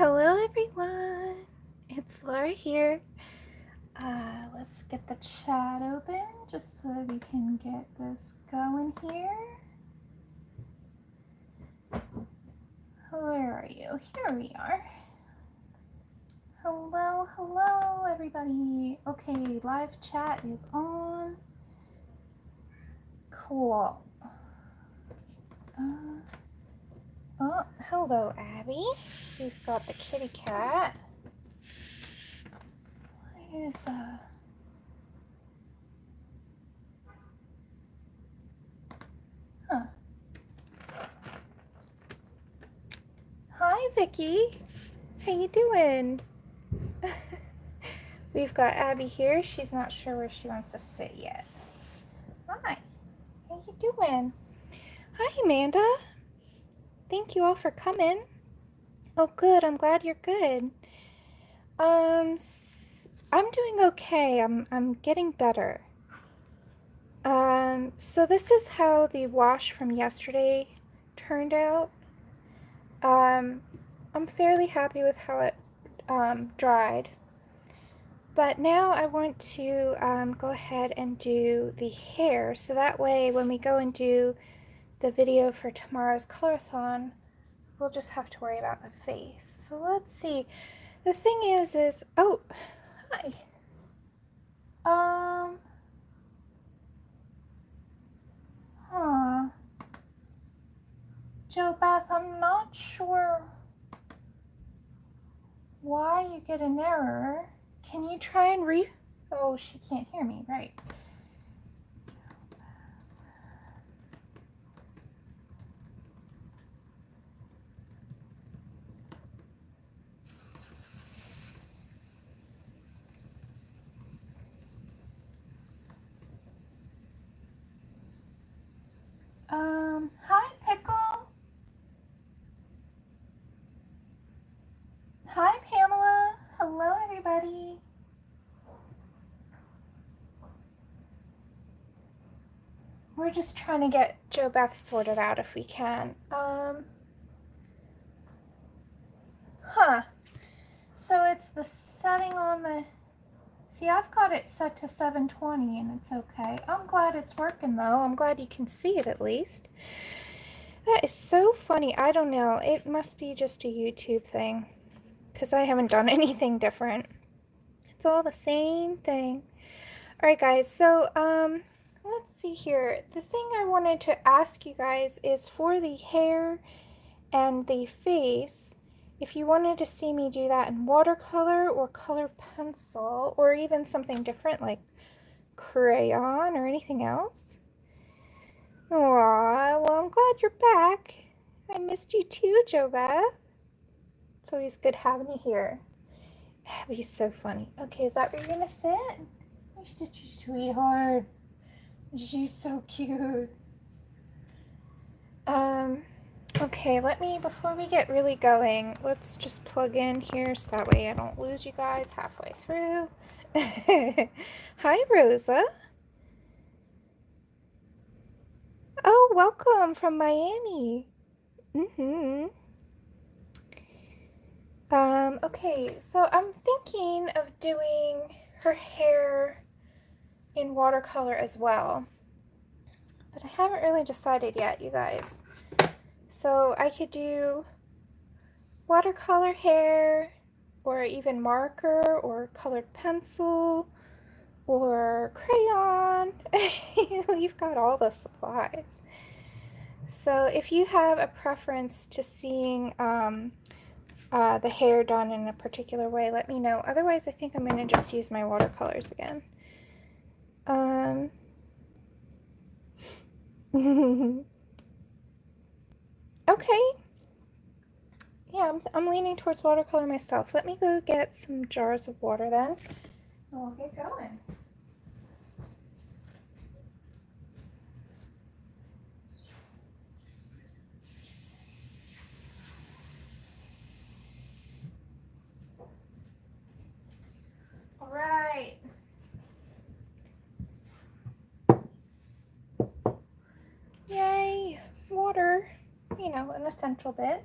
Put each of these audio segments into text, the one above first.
Hello everyone, it's Laura here. Let's get the chat open just so that we can get this going here. Where are you? Here we are. Hello everybody. Okay, live chat is on. Cool. Oh, hello Abby. We've got the kitty cat. What is Hi Vicky. How you doing? We've got Abby here. She's not sure where she wants to sit yet. Hi. How you doing? Hi Amanda. Thank you all for coming. Oh good, I'm glad you're good. I'm doing okay. I'm getting better. So this is how the wash from yesterday turned out. I'm fairly happy with how it dried. But now I want to go ahead and do the hair, so that way when we go and do the video for tomorrow's Colorathon, we'll just have to worry about the face. So let's see. The thing is oh, hi. Joe Beth, I'm not sure why you get an error. Can you try and oh, she can't hear me, right. Hi Pickle. Hi Pamela. Hello everybody. We're just trying to get Joe Beth sorted out if we can. So it's the setting on the... See, I've got it set to 720 and it's okay. I'm glad it's working though. I'm glad you can see it at least. That is so funny. I don't know. It must be just a YouTube thing because I haven't done anything different. It's all the same thing. Alright guys, so let's see here. The thing I wanted to ask you guys is for the hair and the face, if you wanted to see me do that in watercolor or color pencil or even something different like crayon or anything else. Aw, well I'm glad you're back. I missed you too, Joe Beth. It's always good having you here. Abby's so funny. Okay, is that where you're gonna sit? You're such a sweetheart. She's so cute. Okay, before we get really going, let's just plug in here so that way I don't lose you guys halfway through. Hi, Rosa. Oh, welcome from Miami. Okay, so I'm thinking of doing her hair in watercolor as well, but I haven't really decided yet, you guys. So I could do watercolor hair or even marker or colored pencil or crayon. We've got all the supplies. So if you have a preference to seeing the hair done in a particular way, let me know. Otherwise, I think I'm going to just use my watercolors again. Okay. Yeah, I'm leaning towards watercolor myself. Let me go get some jars of water then, and we'll get going. All right. Yay, water, you know, an essential bit.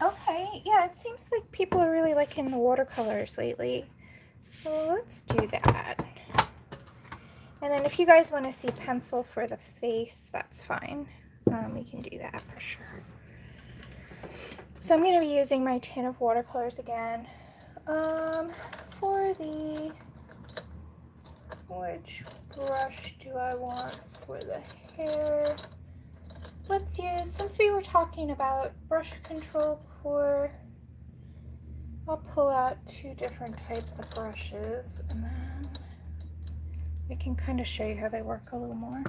Okay, Alright, yeah, it seems like people are really liking the watercolors lately. So let's do that. And then if you guys want to see pencil for the face, that's fine. We can do that for sure. So I'm going to be using my tin of watercolors again. For the... Which brush do I want for the hair? Let's use, since we were talking about brush control before, I'll pull out 2 different types of brushes and then I can kind of show you how they work a little more.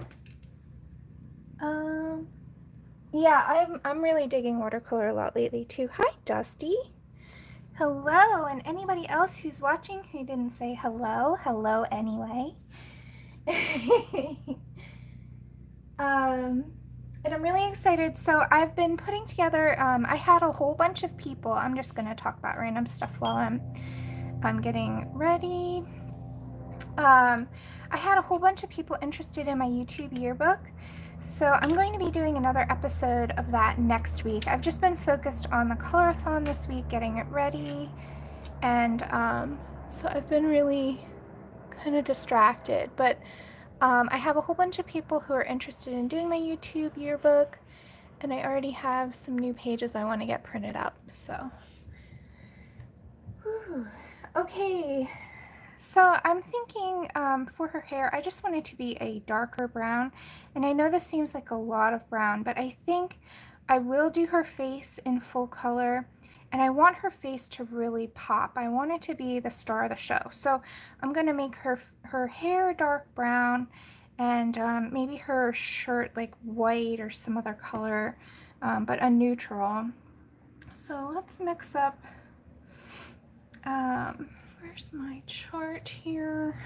Yeah, I'm really digging watercolor a lot lately too. Hi, Dusty. Hello, and anybody else who's watching who didn't say hello, hello anyway. And I'm really excited. So I've been putting together, I had a whole bunch of people. I'm just going to talk about random stuff while I'm getting ready. I had a whole bunch of people interested in my YouTube yearbook. So I'm going to be doing another episode of that next week. I've just been focused on the Colorathon this week, getting it ready. And so I've been really kind of distracted. But I have a whole bunch of people who are interested in doing my YouTube yearbook. And I already have some new pages I want to get printed up. So, whew. Okay. So I'm thinking for her hair, I just want it to be a darker brown. And I know this seems like a lot of brown, but I think I will do her face in full color. And I want her face to really pop. I want it to be the star of the show. So I'm going to make her hair dark brown and maybe her shirt like white or some other color, but a neutral. So let's mix up... where's my chart here?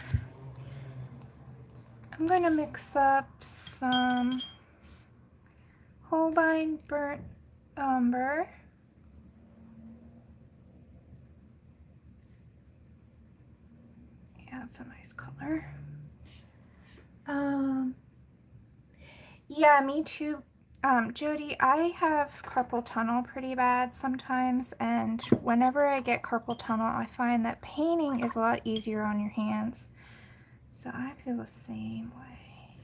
I'm going to mix up some Holbein burnt umber. Yeah, that's a nice color. Yeah, me too. Jody, I have carpal tunnel pretty bad sometimes, and whenever I get carpal tunnel, I find that painting is a lot easier on your hands. So I feel the same way.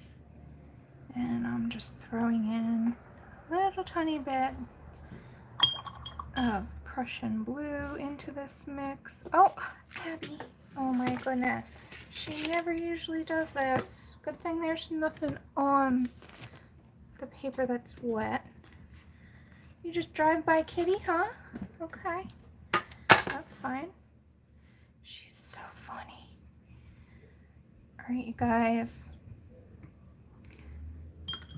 And I'm just throwing in a little tiny bit of Prussian blue into this mix. Oh, Abby. Oh my goodness. She never usually does this. Good thing there's nothing on the paper that's wet. You just drive by Kitty, huh? Okay. That's fine. She's so funny. Alright, you guys.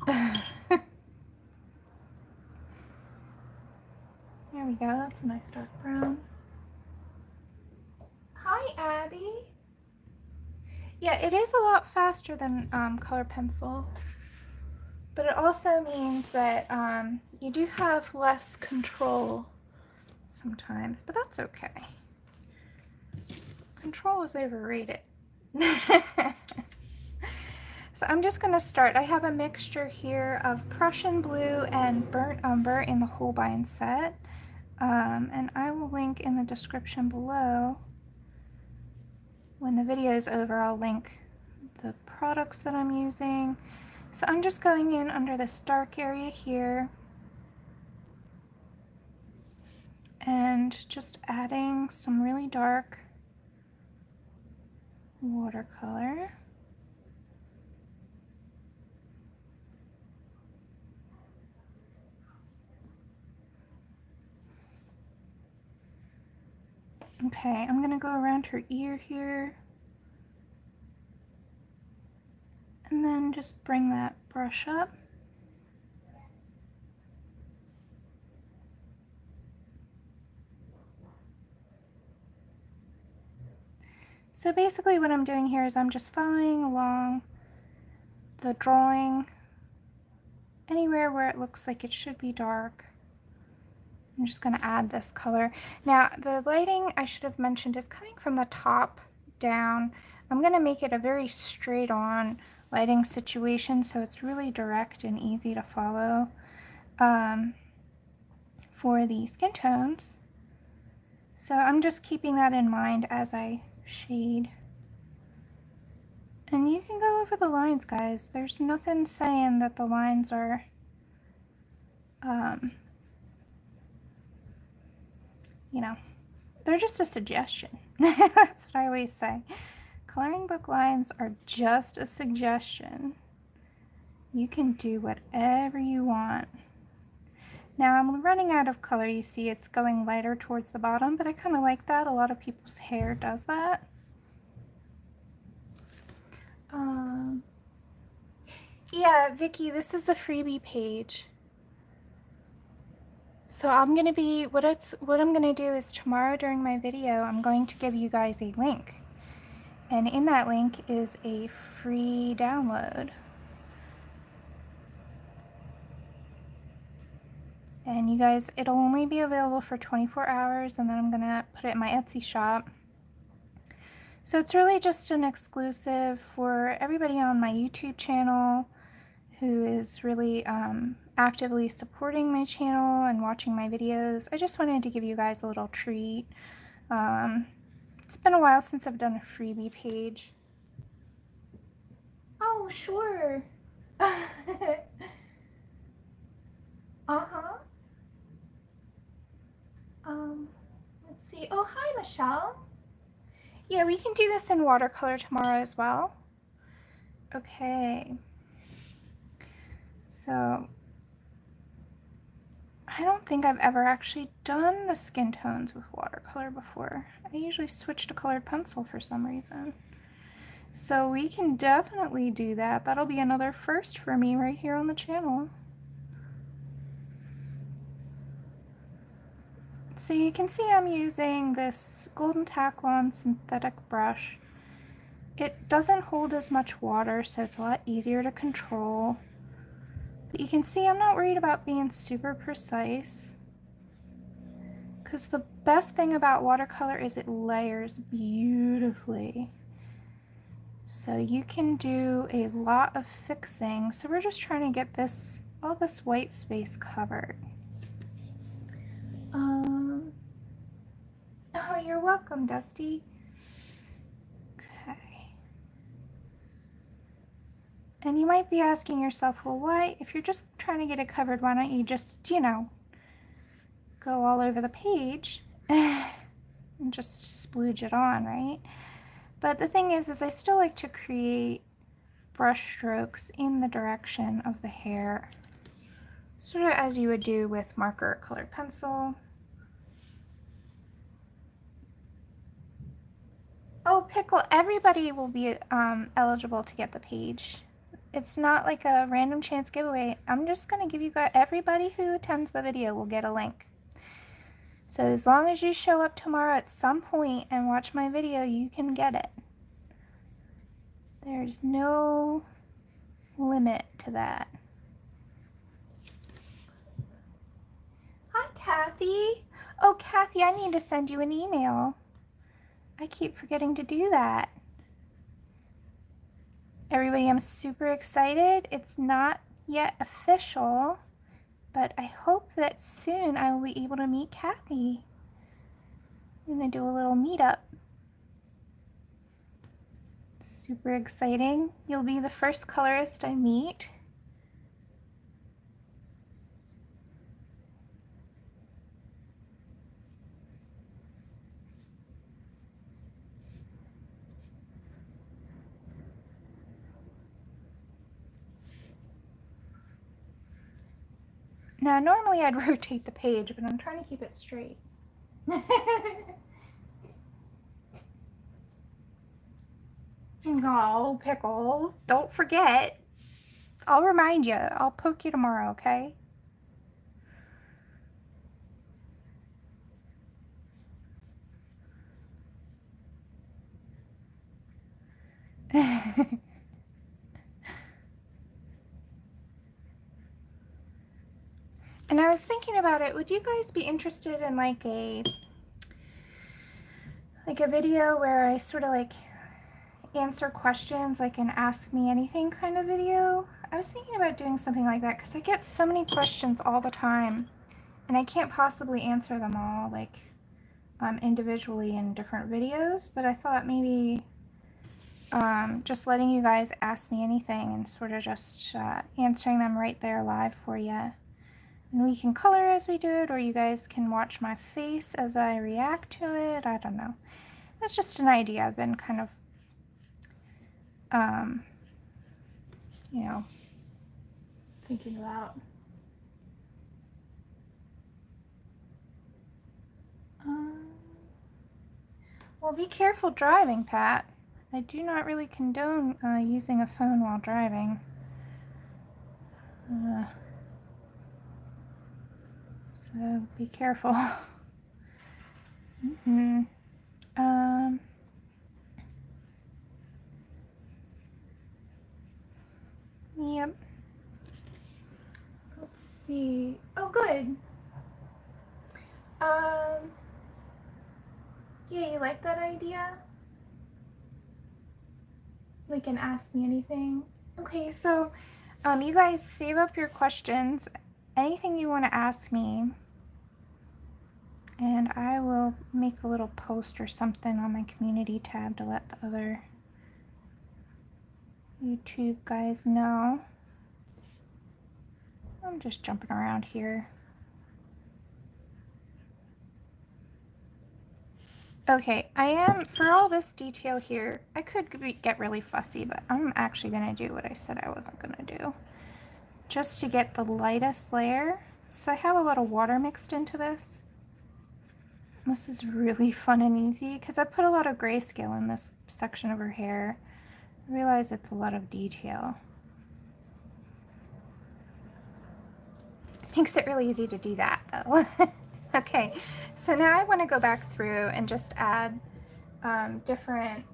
There we go. That's a nice dark brown. Hi, Abby. Yeah, it is a lot faster than color pencil. But it also means that you do have less control sometimes, but that's okay. Control is overrated. So I'm just going to start. I have a mixture here of Prussian blue and burnt umber in the Holbein set. And I will link in the description below. When the video is over, I'll link the products that I'm using. So I'm just going in under this dark area here and just adding some really dark watercolor. Okay, I'm going to go around her ear here and then just bring that brush up. So basically what I'm doing here is I'm just following along the drawing anywhere where it looks like it should be dark. I'm just going to add this color. Now the lighting, I should have mentioned, is coming from the top down. I'm going to make it a very straight on lighting situation so it's really direct and easy to follow for the skin tones. So I'm just keeping that in mind as I shade. And you can go over the lines, guys. There's nothing saying that the lines are, you know, they're just a suggestion. That's what I always say. Coloring book lines are just a suggestion. You can do whatever you want. Now I'm running out of color. You see it's going lighter towards the bottom, but I kind of like that. A lot of people's hair does that. Yeah, Vicky, this is the freebie page. So I'm gonna be, what I'm gonna do is tomorrow during my video, I'm going to give you guys a link. And in that link is a free download. And you guys, it'll only be available for 24 hours, and then I'm gonna put it in my Etsy shop. So it's really just an exclusive for everybody on my YouTube channel who is really actively supporting my channel and watching my videos. I just wanted to give you guys a little treat. It's been a while since I've done a freebie page. Oh, sure. Uh-huh. Let's see. Oh, hi, Michelle. Yeah, we can do this in watercolor tomorrow as well. Okay. So, I don't think I've ever actually done the skin tones with watercolor before. I usually switch to colored pencil for some reason. So we can definitely do that. That'll be another first for me right here on the channel. So you can see I'm using this Golden Taklon synthetic brush. It doesn't hold as much water, so it's a lot easier to control. But you can see I'm not worried about being super precise, because the best thing about watercolor is it layers beautifully. So you can do a lot of fixing. So we're just trying to get this, all this white space covered. Oh, you're welcome, Dusty. Okay. And you might be asking yourself, well, why, if you're just trying to get it covered, why don't you just, you know, go all over the page and just splooge it on, right? But the thing is I still like to create brush strokes in the direction of the hair, sort of as you would do with marker or colored pencil. Oh, Pickle, everybody will be eligible to get the page. It's not like a random chance giveaway. I'm just going to give you guys, everybody who attends the video will get a link. So as long as you show up tomorrow at some point and watch my video, you can get it. There's no limit to that. Hi, Kathy. Oh, Kathy, I need to send you an email. I keep forgetting to do that. Everybody, I'm super excited. It's not yet official, but I hope that soon I will be able to meet Kathy. I'm going to do a little meetup. Super exciting. You'll be the first colorist I meet. Now, normally I'd rotate the page, but I'm trying to keep it straight. Oh, Pickle, don't forget. I'll remind you. I'll poke you tomorrow, okay? And I was thinking about it, would you guys be interested in like a video where I sort of like answer questions, like an ask me anything kind of video? I was thinking about doing something like that because I get so many questions all the time and I can't possibly answer them all. Like, individually in different videos, but I thought maybe just letting you guys ask me anything and sort of just answering them right there live for you. And we can color as we do it, or you guys can watch my face as I react to it. I don't know. It's just an idea I've been kind of, you know, thinking about. Well, be careful driving, Pat. I do not really condone using a phone while driving. So be careful. Yep. Let's see. Oh, good. Yeah, you like that idea? Like, and ask me anything. Okay, so you guys save up your questions, anything you want to ask me, and I will make a little post or something on my community tab to let the other YouTube guys know. I'm just jumping around here. Okay, I am, for all this detail here, I could get really fussy, but I'm actually going to do what I said I wasn't going to do. Just to get the lightest layer. So I have a lot of water mixed into this. This is really fun and easy because I put a lot of grayscale in this section of her hair. I realize it's a lot of detail. Makes it really easy to do that though. Okay, so now I want to go back through and just add different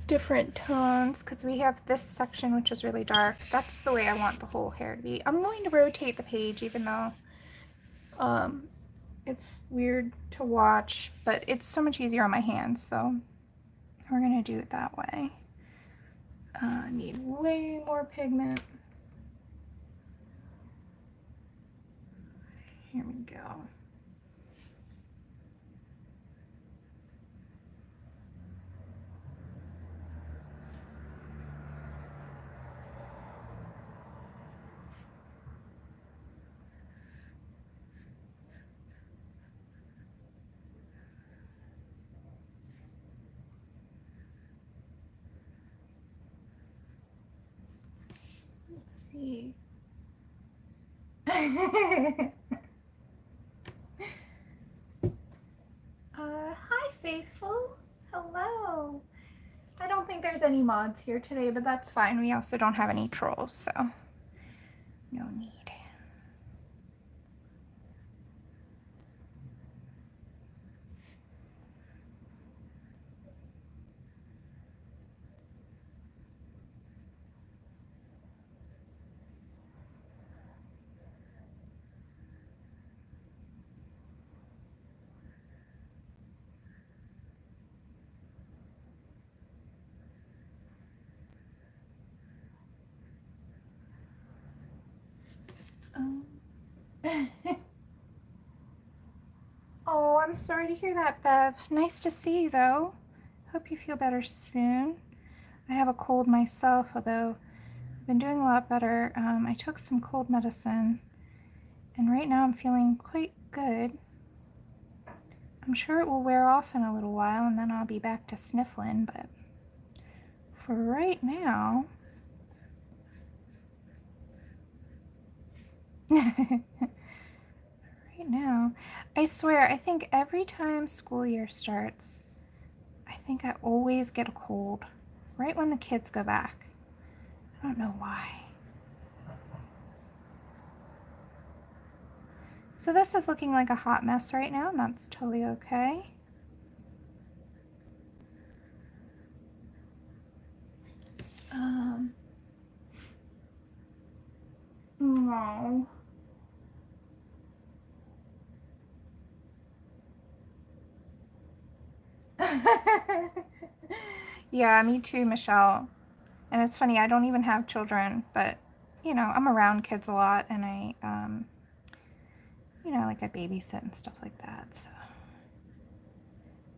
different tones, because we have this section which is really dark. That's the way I want the whole hair to be. I'm going to rotate the page even though it's weird to watch, but it's so much easier on my hands, so we're going to do it that way. I need way more pigment. Here we go. Let's see. Hi, Faithful. Hello. I don't think there's any mods here today, but that's fine. We also don't have any trolls, so no need. Oh, I'm sorry to hear that, Bev. Nice to see you, though. Hope you feel better soon. I have a cold myself, although I've been doing a lot better. I took some cold medicine, and right now I'm feeling quite good. I'm sure it will wear off in a little while, and then I'll be back to sniffling, but for right now... now. I swear, I think every time school year starts, I think I always get a cold right when the kids go back. I don't know why. So this is looking like a hot mess right now, and that's totally okay. No. Yeah, me too, Michelle. And it's funny, I don't even have children, but you know, I'm around kids a lot, and you know, like I babysit and stuff like that, so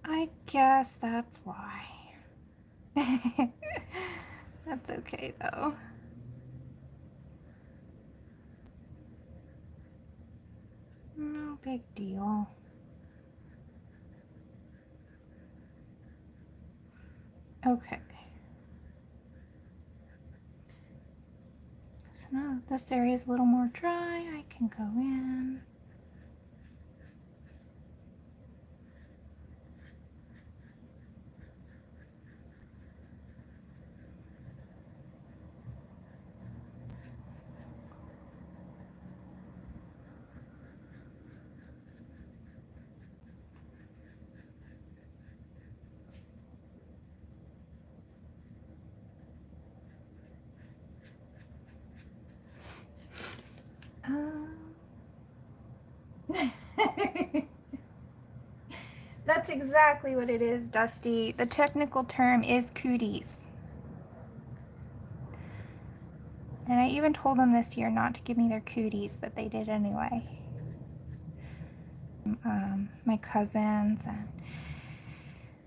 I guess that's why. That's okay though. No big deal. Okay. So now that this area is a little more dry, I can go in. That's exactly what it is, Dusty. The technical term is cooties. And I even told them this year not to give me their cooties, but they did anyway. My cousins, and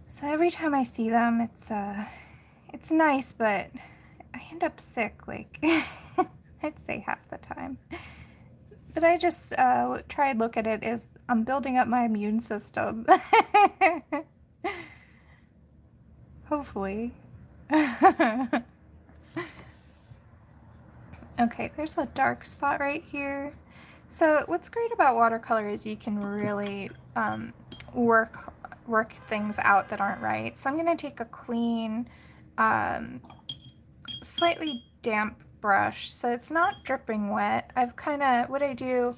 so every time I see them, it's nice, but I end up sick, like I'd say half the time. But I just try and look at it as I'm building up my immune system. Hopefully. Okay, there's a dark spot right here. So what's great about watercolor is you can really work things out that aren't right. So I'm going to take a clean, slightly damp brush, so it's not dripping wet. What I do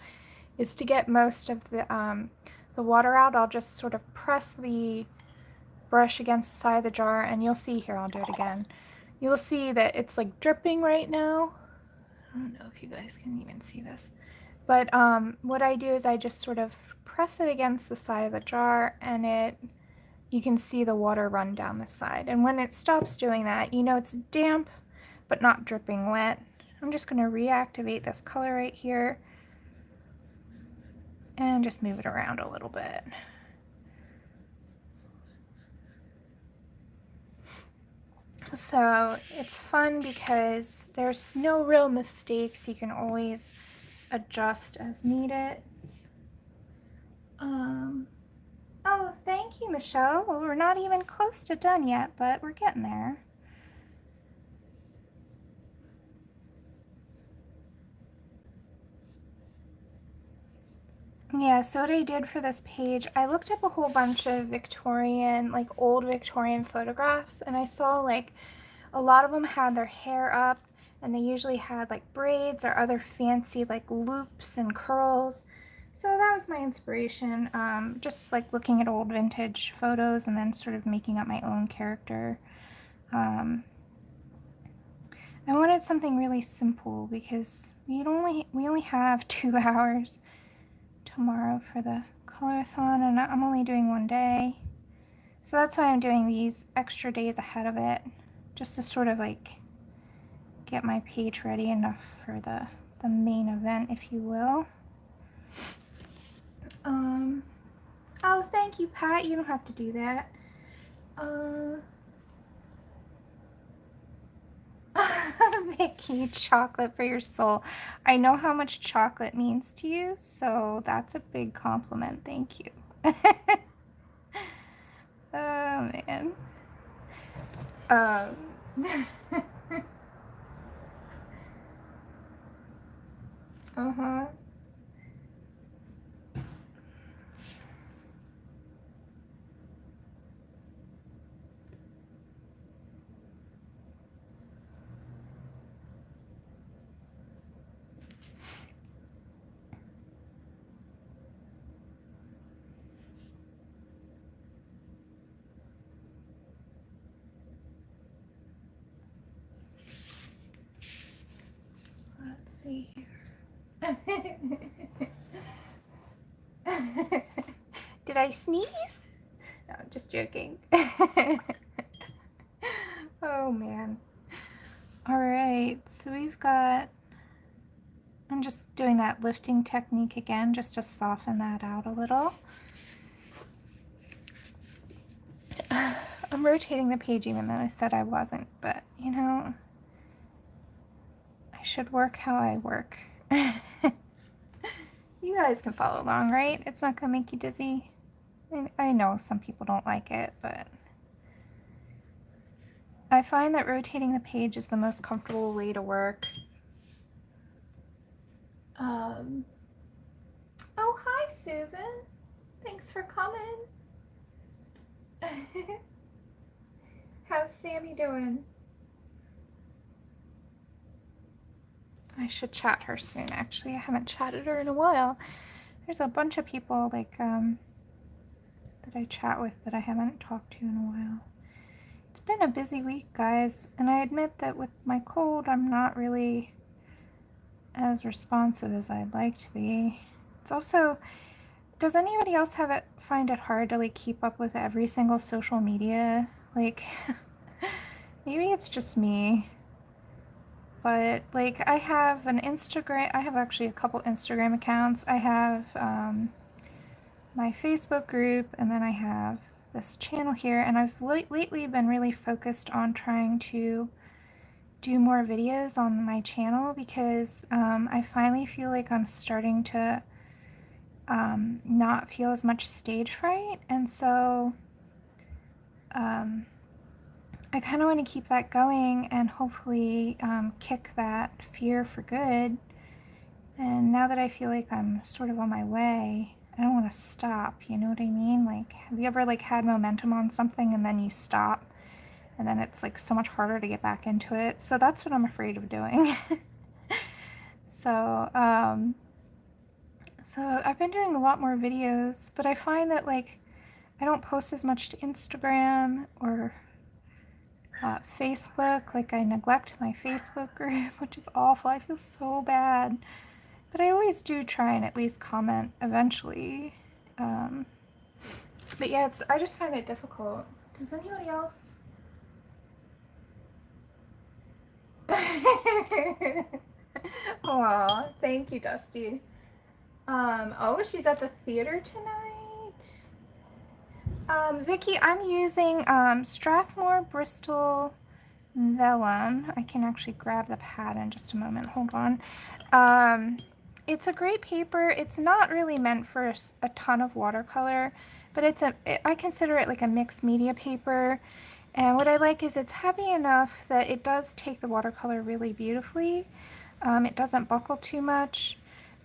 is to get most of the water out, I'll just sort of press the brush against the side of the jar, and you'll see here, I'll do it again. You'll see that it's like dripping right now. I don't know if you guys can even see this. But what I do is I just sort of press it against the side of the jar, and you can see the water run down the side. And when it stops doing that, you know it's damp but not dripping wet. I'm just going to reactivate this color right here and just move it around a little bit. So it's fun because there's no real mistakes. You can always adjust as needed. Oh, thank you, Michelle. Well, we're not even close to done yet, but we're getting there. Yeah, so what I did for this page, I looked up a whole bunch of Victorian, like old Victorian photographs, and I saw like a lot of them had their hair up, and they usually had like braids or other fancy like loops and curls. So that was my inspiration, just like looking at old vintage photos and then sort of making up my own character. I wanted something really simple because we only have 2 hours tomorrow for the Colorathon, and I'm only doing 1 day. So that's why I'm doing these extra days ahead of it, just to sort of like get my page ready enough for the main event, if you will. Oh, thank you, Pat. You don't have to do that. Vicky, chocolate for your soul. I know how much chocolate means to you, so that's a big compliment. Thank you. Oh, man. Uh-huh. Let's see here. Did I sneeze? No, I'm just joking. Oh man. Alright, so I'm just doing that lifting technique again, just to soften that out a little. I'm rotating the page even though I said I wasn't, but you know, I should work how I work. You guys can follow along, right? It's not gonna make you dizzy. I know some people don't like it, but I find that rotating the page is the most comfortable way to work. Oh, hi, Susan. Thanks for coming. How's Sammy doing? I should chat her soon, actually. I haven't chatted her in a while. There's a bunch of people, like, that I chat with that I haven't talked to in a while. It's been a busy week, guys, and I admit that with my cold, I'm not really as responsive as I'd like to be. It's also, does anybody else find it hard to like keep up with every single social media? Like, maybe it's just me, but like I have an Instagram, I have actually a couple Instagram accounts. I have my Facebook group, and then I have this channel here, and I've lately been really focused on trying to do more videos on my channel because I finally feel like I'm starting to not feel as much stage fright, and so I kind of want to keep that going and hopefully kick that fear for good. And now that I feel like I'm sort of on my way, I don't want to stop, you know what I mean? Like, have you ever like had momentum on something and then you stop and then it's like so much harder to get back into it? So that's what I'm afraid of doing. So I've been doing a lot more videos, but I find that like I don't post as much to Instagram or Facebook. Like, I neglect my Facebook group, which is awful. I feel so bad. But I always do try and at least comment eventually. But yeah, I just find it difficult. Does anybody else? Aw, thank you, Dusty. Oh, she's at the theater tonight. Vicky, I'm using Strathmore, Bristol, Vellum. I can actually grab the pad in just a moment. Hold on. It's a great paper. It's not really meant for a ton of watercolor, but I consider it like a mixed media paper. And what I like is it's heavy enough that it does take the watercolor really beautifully. It doesn't buckle too much,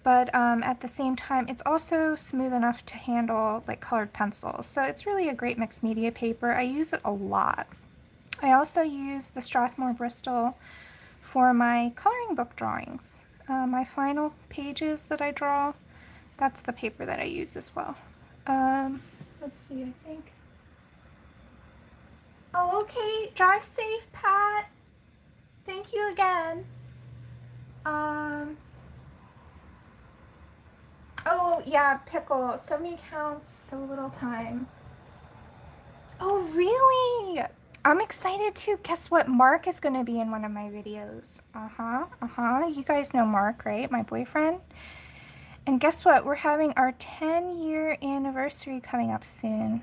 but at the same time, it's also smooth enough to handle like colored pencils. So it's really a great mixed media paper. I use it a lot. I also use the Strathmore Bristol for my coloring book drawings. My final pages that I draw, that's the paper that I use as well. Let's see, I think. Oh, okay. Drive safe, Pat. Thank you again. Oh, yeah, Pickle. So many counts, so little time. Oh, really? I'm excited too. Guess what? Mark is going to be in one of my videos. You guys know Mark, right? My boyfriend. And guess what? We're having our 10-year anniversary coming up soon.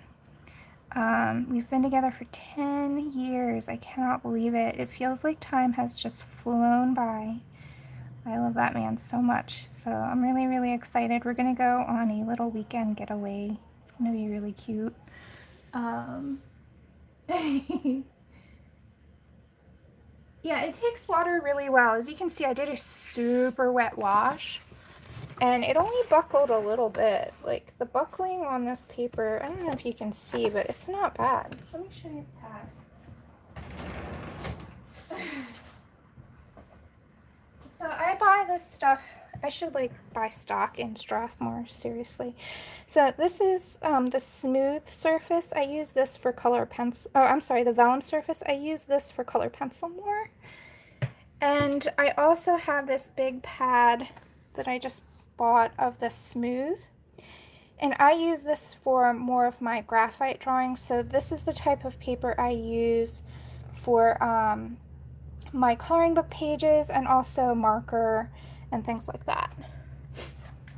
We've been together for 10 years. I cannot believe it. It feels like time has just flown by. I love that man so much. So I'm really, really excited. We're going to go on a little weekend getaway. It's going to be really cute. Yeah, it takes water really well. As you can see, I did a super wet wash, and it only buckled a little bit. Like, the buckling on this paper, I don't know if you can see, but it's not bad. Let me show you the pad. So I buy this stuff. I should like buy stock in Strathmore, seriously. So this is the smooth surface. I use this for color pencil. Oh, I'm sorry, the vellum surface. I use this for color pencil more. And I also have this big pad that I just bought of the smooth. And I use this for more of my graphite drawings. So this is the type of paper I use for my coloring book pages, and also marker and things like that.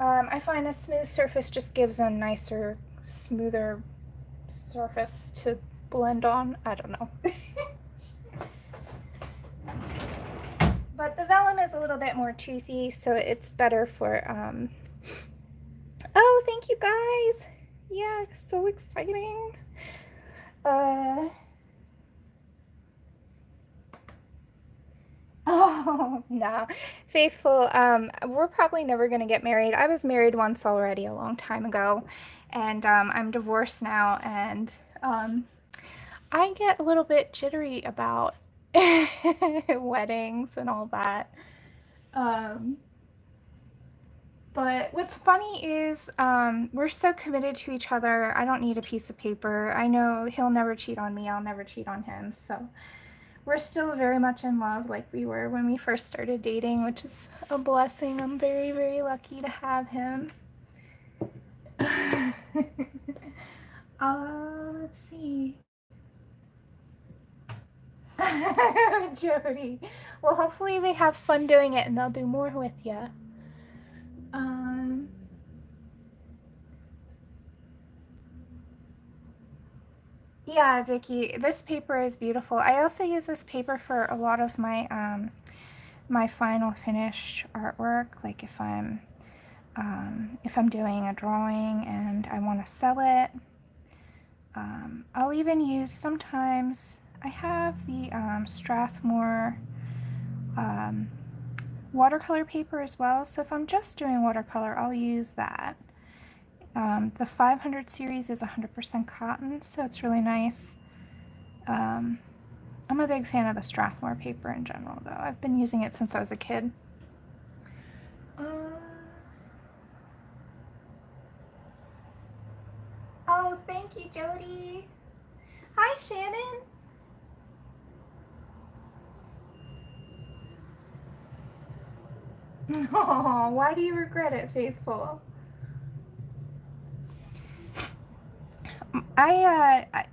I find a smooth surface just gives a nicer, smoother surface to blend on. I don't know. But the vellum is a little bit more toothy, so it's better for, oh, thank you guys. Yeah, so exciting. Oh, no. Faithful, we're probably never going to get married. I was married once already a long time ago, and I'm divorced now, and I get a little bit jittery about weddings and all that. But what's funny is we're so committed to each other. I don't need a piece of paper. I know he'll never cheat on me. I'll never cheat on him. So we're still very much in love like we were when we first started dating, which is a blessing. I'm very, very lucky to have him. Let's see. Jody. Well, hopefully they have fun doing it and they'll do more with you. Yeah, Vicky, this paper is beautiful. I also use this paper for a lot of my my final finished artwork. Like if I'm doing a drawing and I want to sell it, I'll even use sometimes. I have the Strathmore watercolor paper as well. So if I'm just doing watercolor, I'll use that. The 500 series is 100% cotton, so it's really nice. I'm a big fan of the Strathmore paper in general, though. I've been using it since I was a kid. Oh, thank you, Jody. Hi, Shannon. Oh, why do you regret it, Faithful?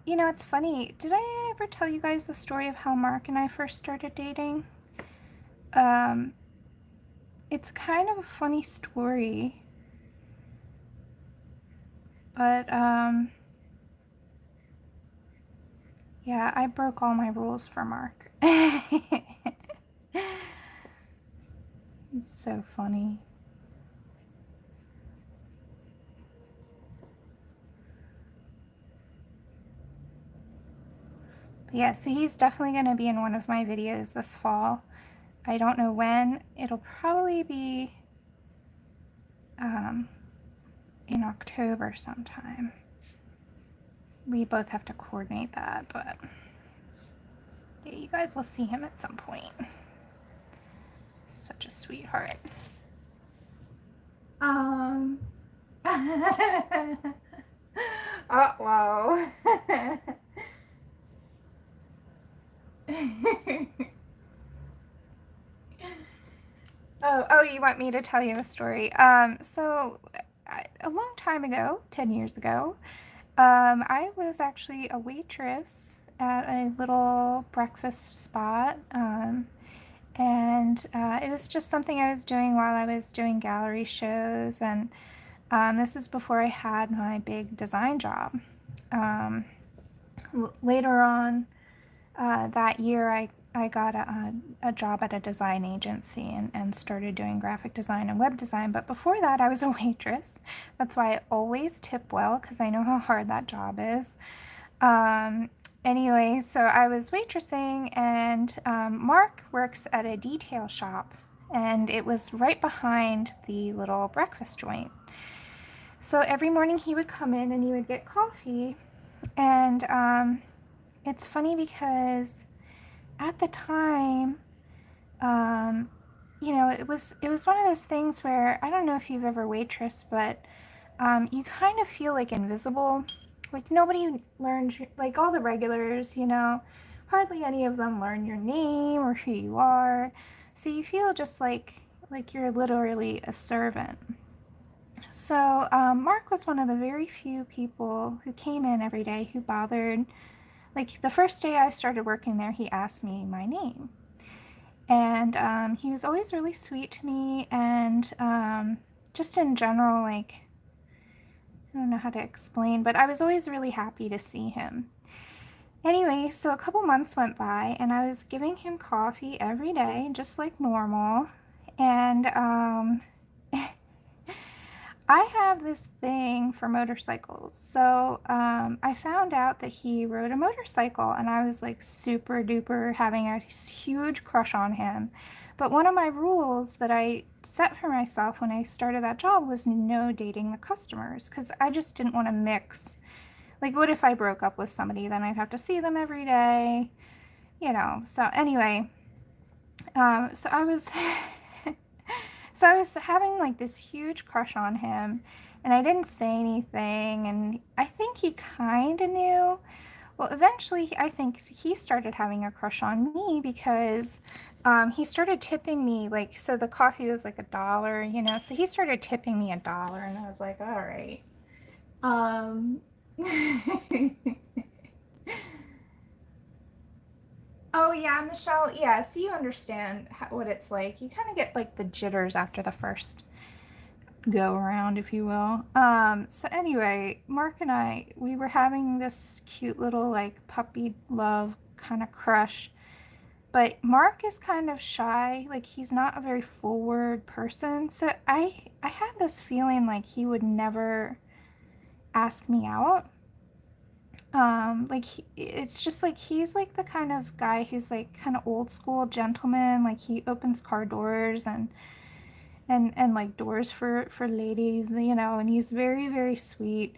You know, it's funny. Did I ever tell you guys the story of how Mark and I first started dating? It's kind of a funny story. But, yeah, I broke all my rules for Mark. It's so funny. Yeah, so he's definitely going to be in one of my videos this fall. I don't know when. It'll probably be in October sometime. We both have to coordinate that, but yeah, you guys will see him at some point. Such a sweetheart. Uh-oh. Oh, you want me to tell you the story? So a long time ago, 10 years ago, I was actually a waitress at a little breakfast spot, and it was just something I was doing while I was doing gallery shows, and this is before I had my big design job. Later on that year, I got a job at a design agency and started doing graphic design and web design. But before that, I was a waitress. That's why I always tip well, because I know how hard that job is. Anyway, so I was waitressing, and Mark works at a detail shop, and it was right behind the little breakfast joint. So every morning he would come in and he would get coffee, and it's funny because at the time, you know, it was one of those things where, I don't know if you've ever waitressed, but you kind of feel like invisible. Like nobody learns, like all the regulars, you know, hardly any of them learn your name or who you are. So you feel just like you're literally a servant. So Mark was one of the very few people who came in every day who bothered. Like the first day I started working there, he asked me my name. And he was always really sweet to me, and just in general, like, I don't know how to explain, but I was always really happy to see him. Anyway, so a couple months went by, and I was giving him coffee every day, just like normal. And I have this thing for motorcycles. So I found out that he rode a motorcycle, and I was like super duper having a huge crush on him. But one of my rules that I set for myself when I started that job was no dating the customers, because I just didn't want to mix. Like, what if I broke up with somebody? Then I'd have to see them every day, you know. So anyway, so I was so I was having like this huge crush on him, and I didn't say anything, and I think he kind of knew. Well, eventually, I think he started having a crush on me because he started tipping me, like, so the coffee was like $1, you know, so he started tipping me $1, and I was like, all right. Oh yeah, Michelle, yeah, so you understand what it's like. You kind of get like the jitters after the first go around, if you will. So anyway, Mark and I, we were having this cute little like puppy love kind of crush. But Mark is kind of shy, like he's not a very forward person. So I had this feeling like he would never ask me out. Like it's just like he's like the kind of guy who's like kind of old school gentleman. Like he opens car doors and like doors for ladies, you know, and he's very, very sweet.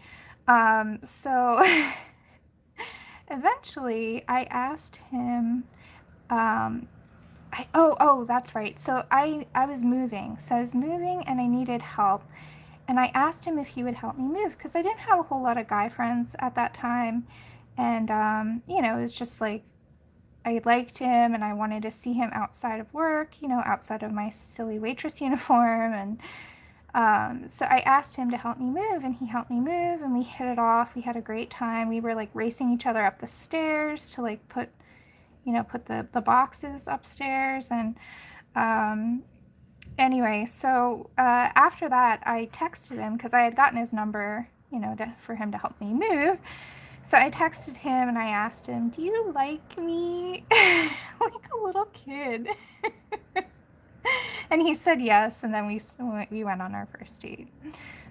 So eventually I asked him, oh, that's right. So I was moving. So I was moving and I needed help. And I asked him if he would help me move because I didn't have a whole lot of guy friends at that time. And, you know, it was just like I liked him and I wanted to see him outside of work, you know, outside of my silly waitress uniform. And so I asked him to help me move, and he helped me move, and we hit it off. We had a great time. We were like racing each other up the stairs to like put, you know, put the boxes upstairs. And anyway, so after that, I texted him because I had gotten his number, you know, for him to help me move. So I texted him and I asked him, "Do you like me?" Like a little kid. And he said yes, and then we went on our first date.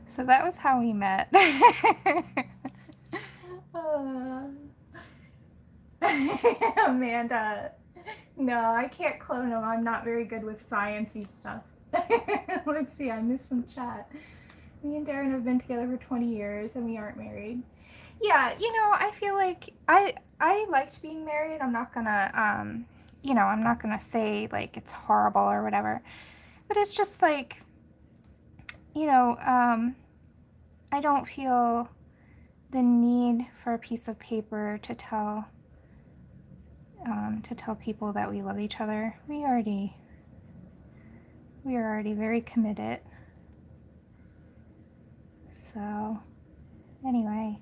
So that was how we met. Amanda. No, I can't clone him. I'm not very good with sciencey stuff. Let's see, I missed some chat. Me and Darren have been together for 20 years and we aren't married. Yeah, you know, I feel like I liked being married. I'm not gonna you know, I'm not gonna say like it's horrible or whatever. But it's just like, you know, I don't feel the need for a piece of paper to tell people that we love each other. We are already very committed. So anyway,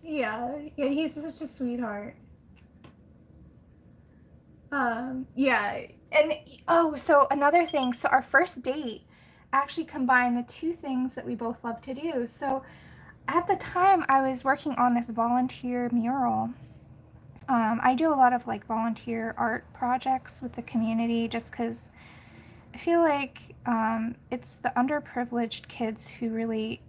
yeah, he's such a sweetheart. Yeah, and oh, so another thing, so our first date actually combined the two things that we both love to do. So at the time, I was working on this volunteer mural. I do a lot of like volunteer art projects with the community just because I feel like it's the underprivileged kids who really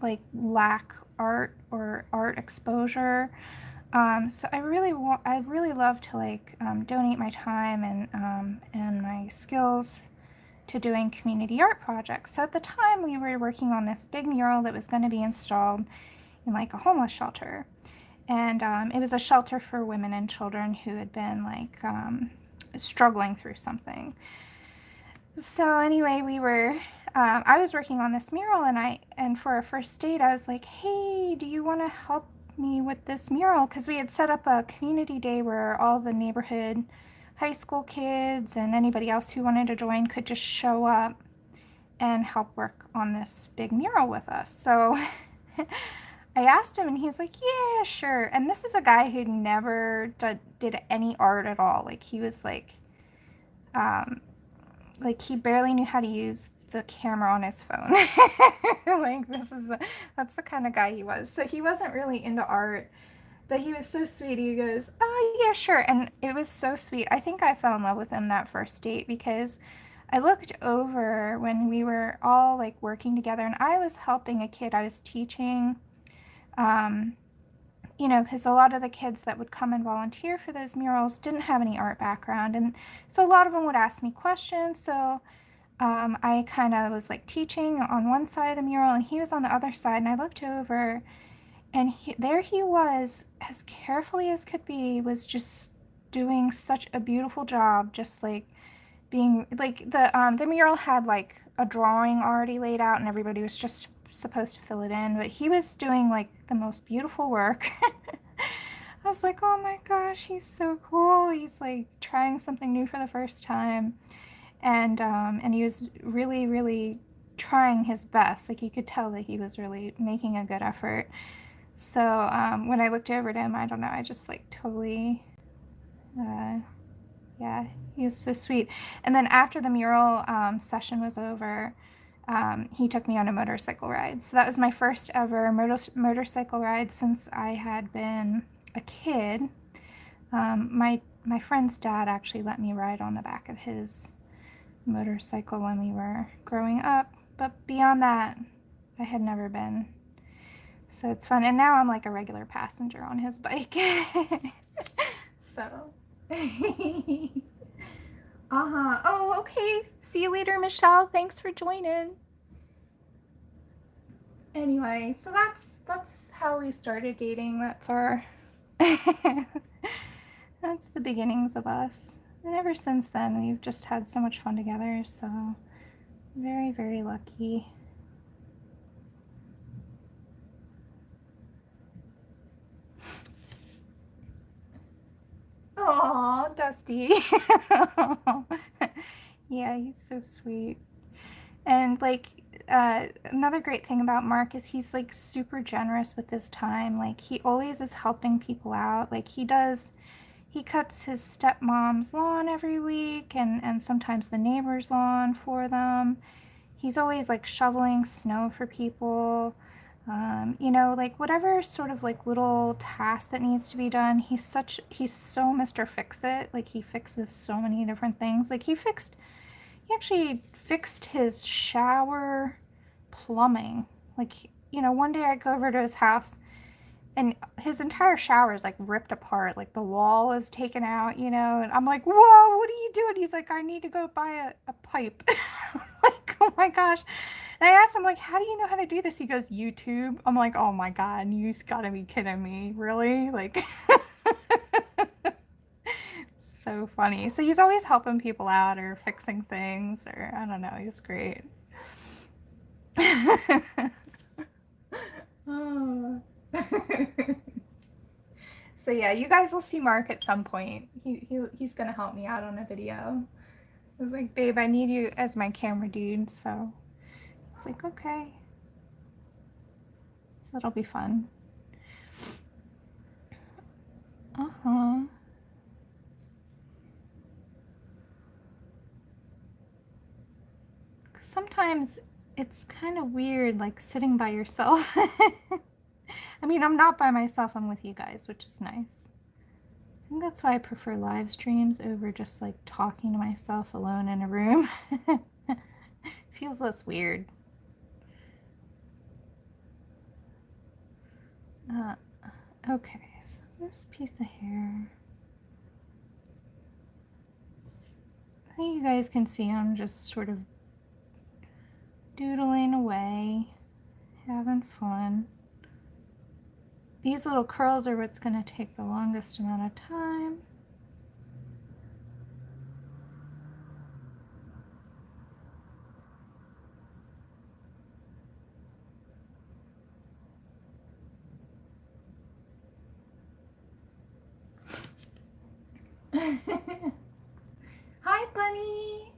like lack art or art exposure. So I really love to like donate my time and my skills to doing community art projects. So at the time we were working on this big mural that was going to be installed in like a homeless shelter. And it was a shelter for women and children who had been like struggling through something. So anyway, I was working on this mural, and for our first date, I was like, "Hey, do you want to help me with this mural?" Because we had set up a community day where all the neighborhood high school kids and anybody else who wanted to join could just show up and help work on this big mural with us. So I asked him and he was like, yeah, sure. And this is a guy who never did any art at all. Like he was um, like he barely knew how to use the camera on his phone. Like that's the kind of guy he was. So he wasn't really into art, but he was so sweet. He goes, oh yeah, sure. And it was so sweet. I think I fell in love with him that first date because I looked over when we were all like working together and I was helping a kid. I was teaching, um, you know, because a lot of the kids that would come and volunteer for those murals didn't have any art background. And so a lot of them would ask me questions. So I kind of was like teaching on one side of the mural and he was on the other side. And I looked over and there he was, as carefully as could be, was just doing such a beautiful job, just like being like the mural had like a drawing already laid out and everybody was just supposed to fill it in, but he was doing like the most beautiful work. I was like, oh my gosh, he's so cool. He's like trying something new for the first time. And he was really, really trying his best. Like you could tell that he was really making a good effort. So when I looked over at him, I don't know, I just like totally, yeah, he was so sweet. And then after the mural session was over, he took me on a motorcycle ride. So that was my first ever motorcycle ride since I had been a kid. My friend's dad actually let me ride on the back of his motorcycle when we were growing up. But beyond that, I had never been. So it's fun. And now I'm like a regular passenger on his bike. So. Uh-huh. Oh, okay. See you later, Michelle. Thanks for joining. Anyway, so that's how we started dating. That's our that's the beginnings of us. And ever since then, we've just had so much fun together. So very, very lucky. Aw, Dusty. Yeah, he's so sweet. And like another great thing about Mark is he's like super generous with his time. Like he always is helping people out. Like he cuts his stepmom's lawn every week and sometimes the neighbor's lawn for them. He's always like shoveling snow for people. You know, like whatever sort of like little task that needs to be done, he's so Mr. Fix-It. Like he fixes so many different things. Like he actually fixed his shower plumbing. Like, you know, one day I go over to his house and his entire shower is like ripped apart. Like the wall is taken out, you know, and I'm like, whoa, what are you doing? He's like, I need to go buy a pipe. Like, oh my gosh. And I asked him, like, how do you know how to do this? He goes, YouTube. I'm like, oh my God, you gotta be kidding me. Really? Like, so funny. So he's always helping people out or fixing things or I don't know. He's great. Oh. So yeah, you guys will see Mark at some point. He's gonna help me out on a video. I was like, babe, I need you as my camera dude. So it's like, okay. So that'll be fun. Uh-huh. Sometimes it's kind of weird, like sitting by yourself. I mean, I'm not by myself, I'm with you guys, which is nice. I think that's why I prefer live streams over just like talking to myself alone in a room. Feels less weird. Okay, so this piece of hair. I think you guys can see I'm just sort of doodling away, having fun. These little curls are what's going to take the longest amount of time. Hi, Bunny.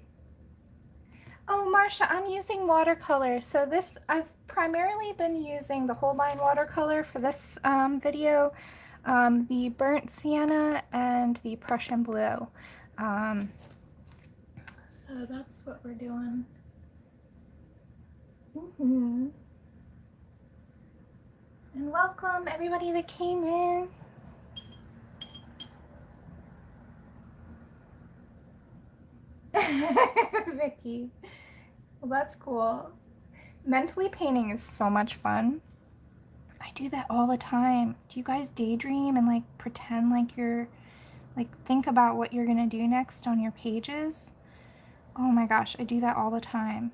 Oh, Marsha, I'm using watercolor. So this, I've primarily been using the Holbein watercolor for this video, the burnt sienna and the Prussian blue. So that's what we're doing. And welcome everybody that came in. Vicky. Well, that's cool. Mentally painting is so much fun. I do that all the time. Do you guys daydream and like pretend like you're like think about what you're gonna do next on your pages? Oh my gosh, I do that all the time.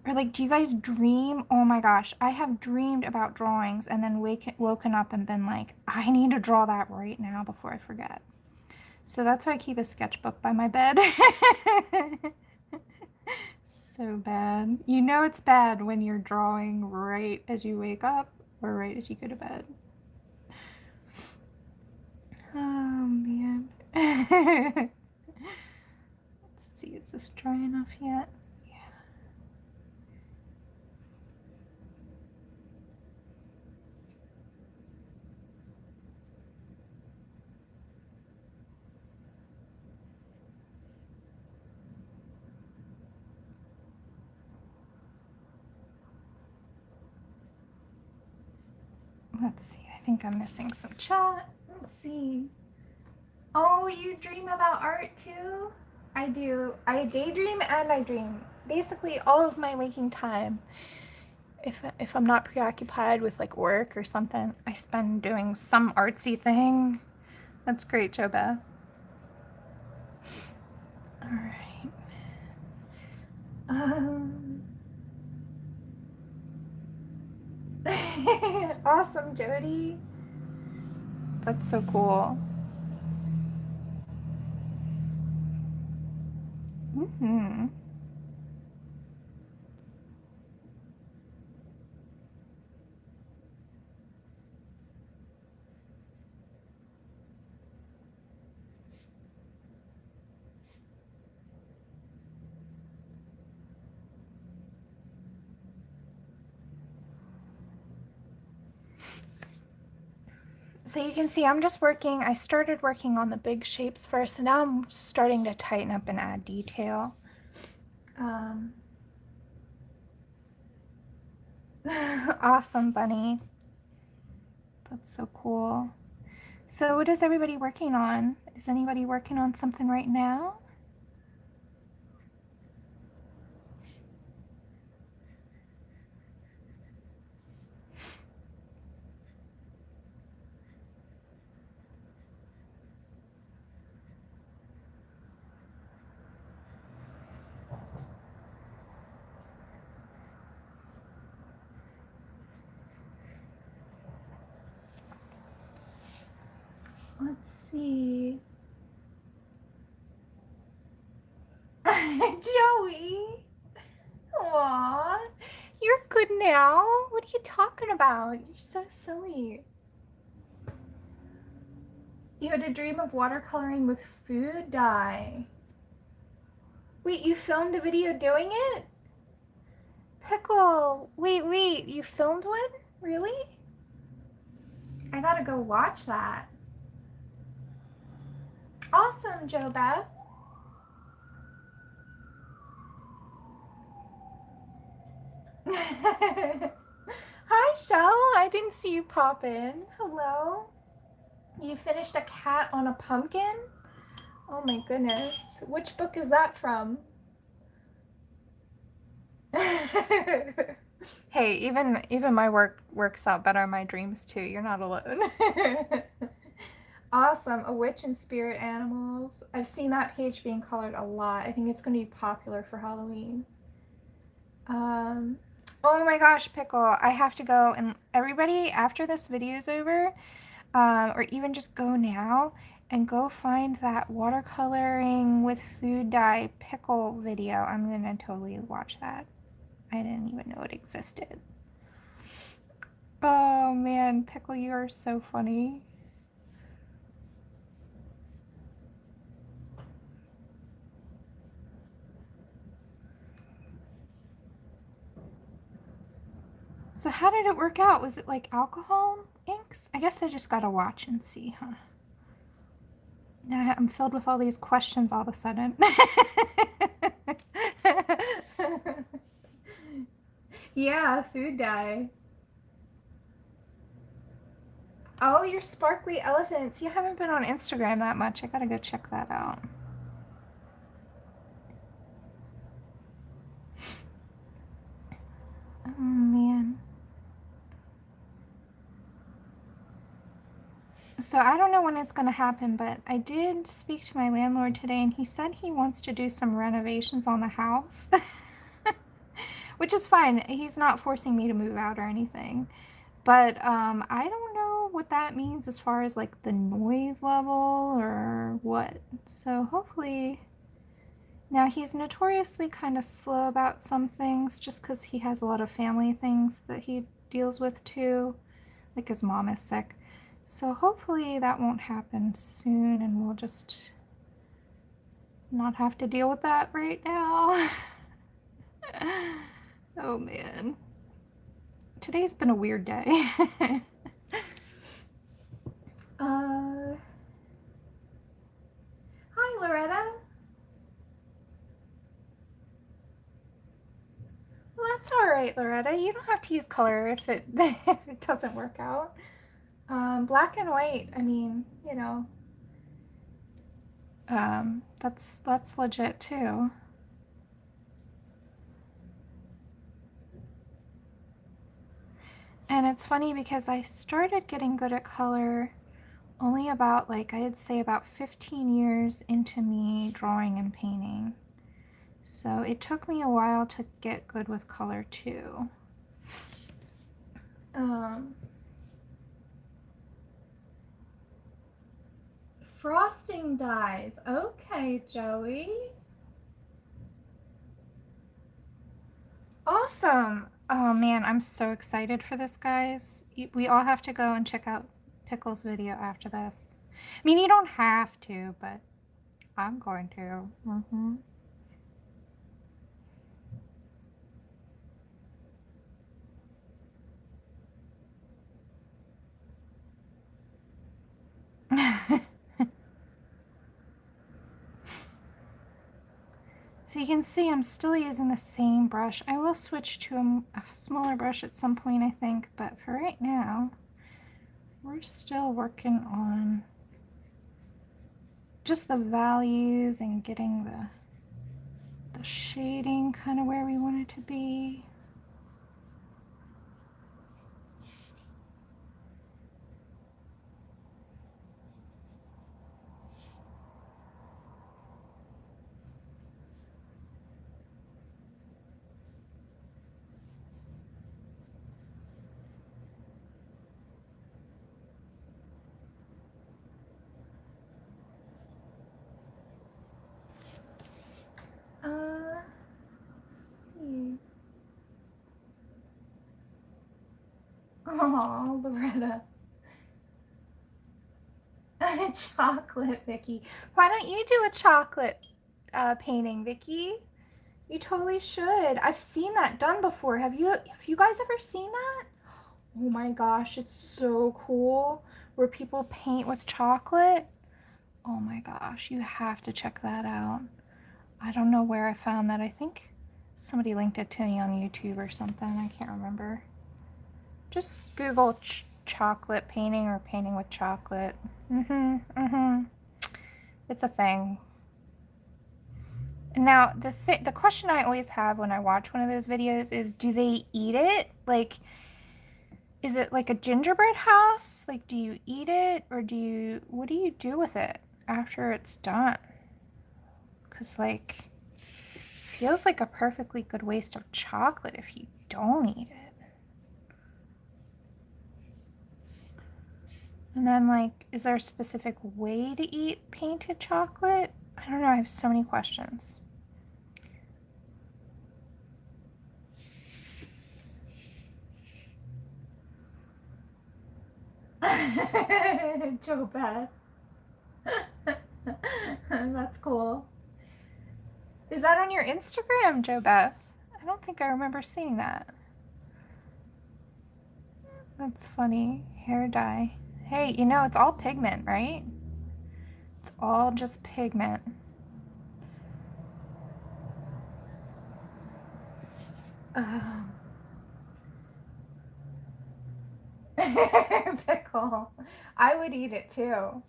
Or like, do you guys dream? Oh my gosh, I have dreamed about drawings and then woken up and been like, I need to draw that right now before I forget. So that's why I keep a sketchbook by my bed. So bad. You know it's bad when you're drawing right as you wake up or right as you go to bed. Oh man. Let's see, is this dry enough yet? Yeah. Let's see, I think I'm missing some chat. Let's see. Oh, you dream about art too? I do. I daydream and I dream. Basically all of my waking time. If I'm not preoccupied with like work or something, I spend doing some artsy thing. That's great, JoBeth. All right. Awesome, Jody. That's so cool. So you can see I'm just working, I started working on the big shapes first, and now I'm starting to tighten up and add detail. Awesome, Bunny. That's so cool. So what is everybody working on? Is anybody working on something right now? Let's see. Joey. Aw, you're good now. What are you talking about? You're so silly. You had a dream of watercoloring with food dye. Wait, you filmed a video doing it? Pickle. Wait, you filmed one? Really? I gotta go watch that. Awesome, JoBeth. Hi, Shell. I didn't see you pop in. Hello. You finished a cat on a pumpkin? Oh my goodness. Which book is that from? Hey, even my work works out better in my dreams too. You're not alone. Awesome. A witch and spirit animals. I've seen that page being colored a lot. I think it's going to be popular for Halloween. Oh my gosh, Pickle. I have to go, and everybody, after this video is over, or even just go now and go find that watercoloring with food dye Pickle video. I'm gonna totally watch that. I didn't even know it existed. Oh man, Pickle, you are so funny. So how did it work out? Was it like alcohol inks? I guess I just gotta watch and see, huh? Now I'm filled with all these questions all of a sudden. Yeah, food dye. Oh, your sparkly elephants. You haven't been on Instagram that much. I gotta go check that out. Oh, man. So I don't know when it's going to happen, but I did speak to my landlord today, and he said he wants to do some renovations on the house, which is fine. He's not forcing me to move out or anything. But I don't know what that means as far as like the noise level or what. So hopefully, now he's notoriously kind of slow about some things just because he has a lot of family things that he deals with too. Like his mom is sick. So hopefully that won't happen soon and we'll just not have to deal with that right now. Oh man. Today's been a weird day. Hi Loretta. Well, that's alright, Loretta. You don't have to use color if it if it doesn't work out. Black and white, I mean, you know, that's legit too. And it's funny because I started getting good at color only about, like, I'd say about 15 years into me drawing and painting. So it took me a while to get good with color too. Frosting dyes. Okay, Joey. Awesome. Oh man, I'm so excited for this, guys. We all have to go and check out Pickle's video after this. I mean, you don't have to, but I'm going to. So you can see I'm still using the same brush. I will switch to a smaller brush at some point, I think, but for right now, we're still working on just the values and getting the shading kind of where we want it to be. Oh, Loretta. Chocolate, Vicky. Why don't you do a chocolate painting, Vicky? You totally should. I've seen that done before. Have you guys ever seen that? Oh my gosh, it's so cool. Where people paint with chocolate. Oh my gosh, you have to check that out. I don't know where I found that. I think somebody linked it to me on YouTube or something. I can't remember. Just Google chocolate painting or painting with chocolate. It's a thing. Now, the question I always have when I watch one of those videos is, do they eat it? Like, is it like a gingerbread house? Like, do you eat it, or what do you do with it after it's done? Because, like, feels like a perfectly good waste of chocolate if you don't eat it. And then, like, is there a specific way to eat painted chocolate? I don't know. I have so many questions. Joe Beth. That's cool. Is that on your Instagram, Joe Beth? I don't think I remember seeing that. That's funny. Hair dye. Hey, you know, it's all pigment, right? It's all just pigment. Pickle. I would eat it too.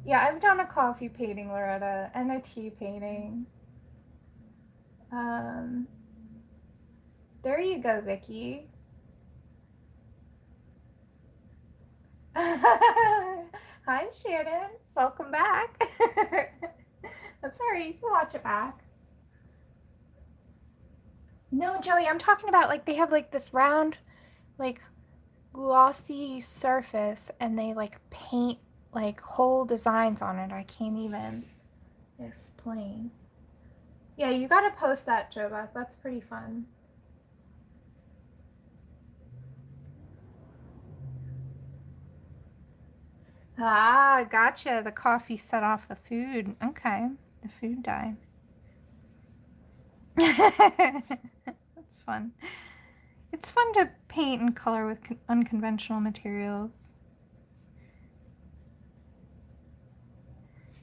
Yeah, I've done a coffee painting, Loretta, and a tea painting. Um, there you go, Vicky. Hi, Shannon. Welcome back. That's all right. You can watch it back. No, Joey, I'm talking about like they have like this round, like glossy surface, and they like paint like whole designs on it. I can't even explain. Yeah, you gotta post that, Joe Beth. That's pretty fun. Ah, gotcha. The coffee set off the food. Okay, the food dye. That's fun. It's fun to paint and color with unconventional materials.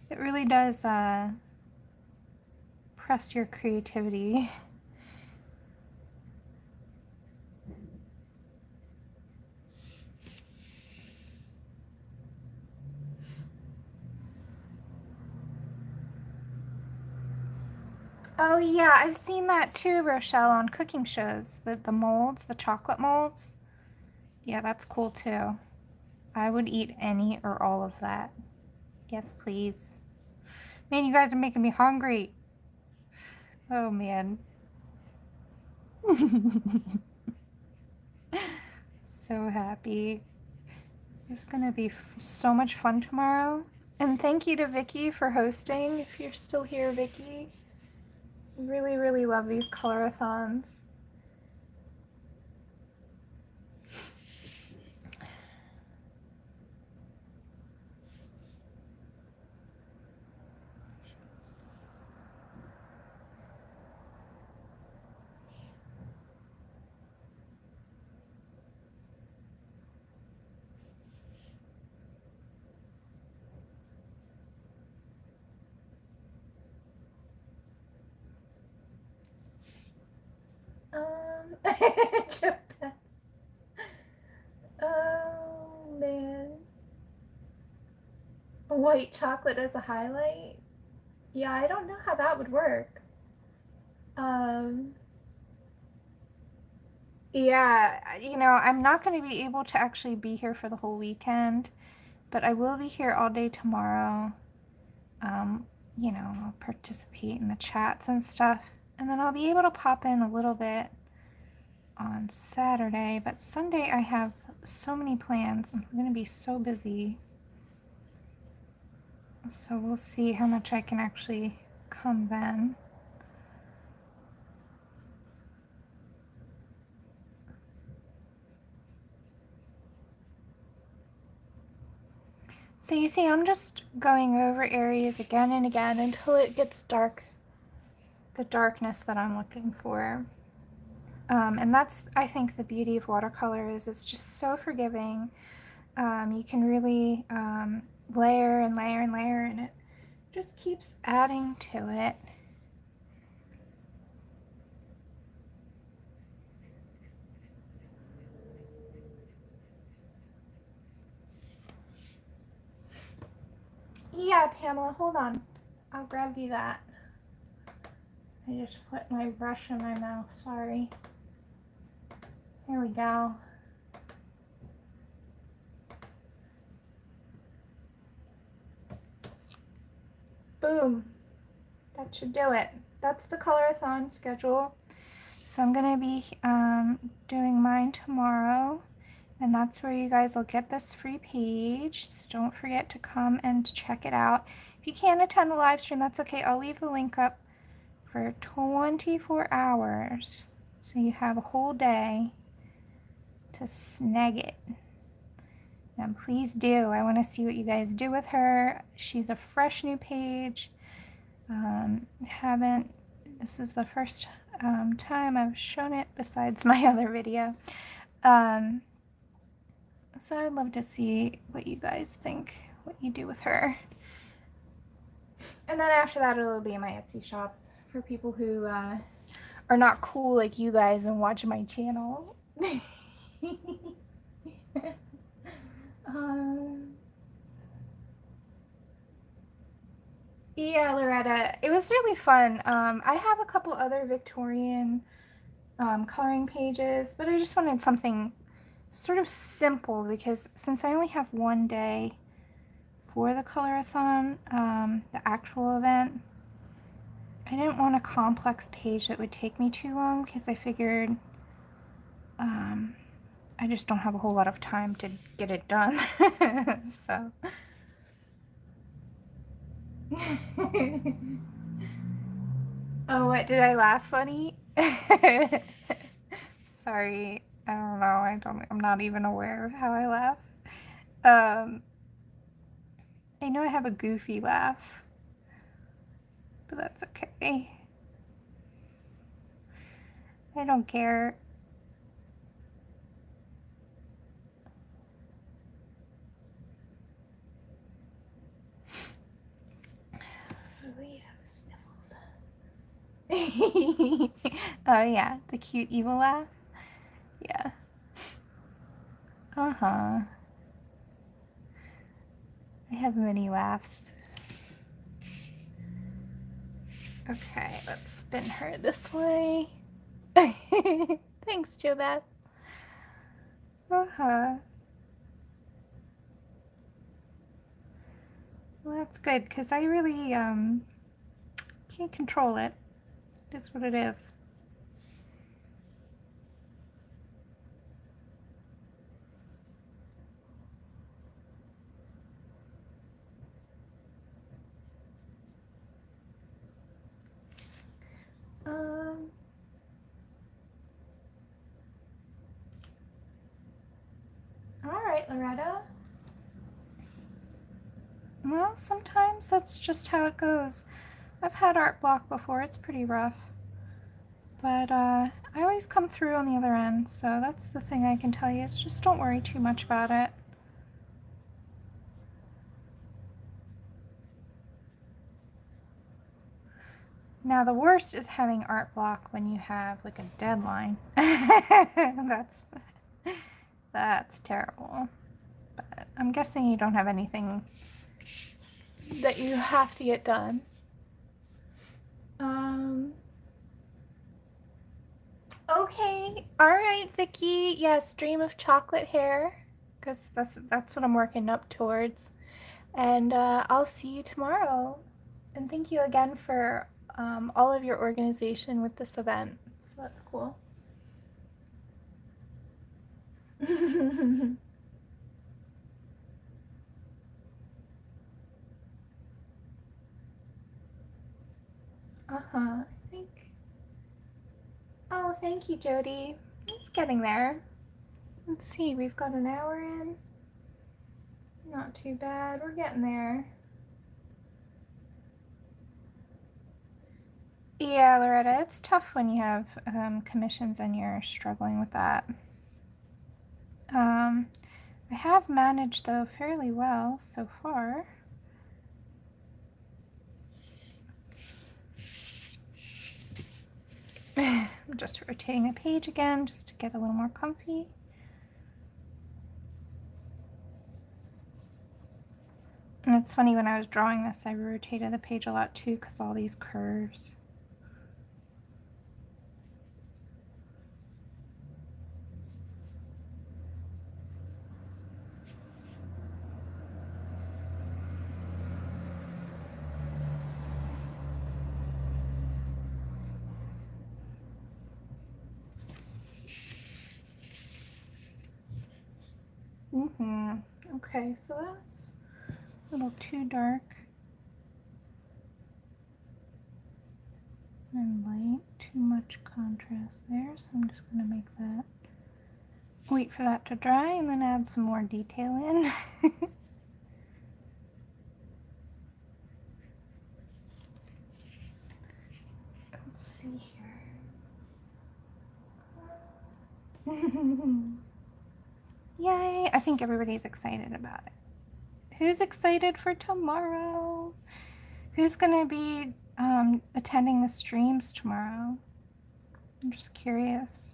It really does press your creativity. Oh yeah, I've seen that too, Rochelle, on cooking shows. The molds, the chocolate molds. Yeah, that's cool too. I would eat any or all of that. Yes, please. Man, you guys are making me hungry. Oh man. So happy. This is gonna be so much fun tomorrow. And thank you to Vicky for hosting. If you're still here, Vicky. Really, really love these colorathons. Japan. Oh man. White chocolate as a highlight? Yeah, I don't know how that would work. Um, yeah, you know, I'm not going to be able to actually be here for the whole weekend, but I will be here all day tomorrow. You know, I'll participate in the chats and stuff, and then I'll be able to pop in a little bit on Saturday, but Sunday I have so many plans. I'm going to be so busy. So we'll see how much I can actually come then. So you see, I'm just going over areas again and again until it gets dark, the darkness that I'm looking for. And that's, I think, the beauty of watercolor is it's just so forgiving. You can really layer and layer and layer, and it just keeps adding to it. Yeah, Pamela, hold on. I'll grab you that. I just put my brush in my mouth, sorry. Here we go. Boom. That should do it. That's the Colorathon schedule. So I'm going to be doing mine tomorrow. And that's where you guys will get this free page. So don't forget to come and check it out. If you can't attend the live stream, that's okay. I'll leave the link up for 24 hours. So you have a whole day to snag it. And please do. I want to see what you guys do with her. She's a fresh new page. This is the first time I've shown it besides my other video. So I'd love to see what you guys think, what you do with her. And then after that, it'll be my Etsy shop for people who are not cool like you guys and watch my channel. Yeah, Loretta, it was really fun. I have a couple other Victorian coloring pages, but I just wanted something sort of simple because since I only have one day for the Colorathon, the actual event, I didn't want a complex page that would take me too long because I figured I just don't have a whole lot of time to get it done. So. Oh, what, did I laugh funny? Sorry, I don't know. I'm not even aware of how I laugh. I know I have a goofy laugh, but that's okay. I don't care. Oh yeah, the cute evil laugh. Yeah. Uh-huh. I have many laughs. Okay, let's spin her this way. Thanks, JoBeth. Uh-huh. Well, that's good, because I really can't control it. It is what it is. All right, Loretta. Well, sometimes that's just how it goes. I've had art block before. It's pretty rough. But I always come through on the other end, so that's the thing I can tell you is just don't worry too much about it. Now the worst is having art block when you have like a deadline. That's terrible. But I'm guessing you don't have anything that you have to get done. Okay. All right, Vicky. Yes, dream of chocolate hair, because that's what I'm working up towards. And I'll see you tomorrow. And thank you again for all of your organization with this event. So that's cool. Uh-huh. I think. Oh, thank you, Jody. It's getting there. Let's see, we've got an hour in. Not too bad. We're getting there. Yeah, Loretta, it's tough when you have commissions and you're struggling with that. I have managed, though, fairly well so far. I'm just rotating a page again just to get a little more comfy. And it's funny, when I was drawing this, I rotated the page a lot too because all these curves. Okay, so that's a little too dark and light, too much contrast there, so I'm just going to make that, wait for that to dry and then add some more detail in. Let's see here. Yay! I think everybody's excited about it. Who's excited for tomorrow? Who's gonna be attending the streams tomorrow? I'm just curious.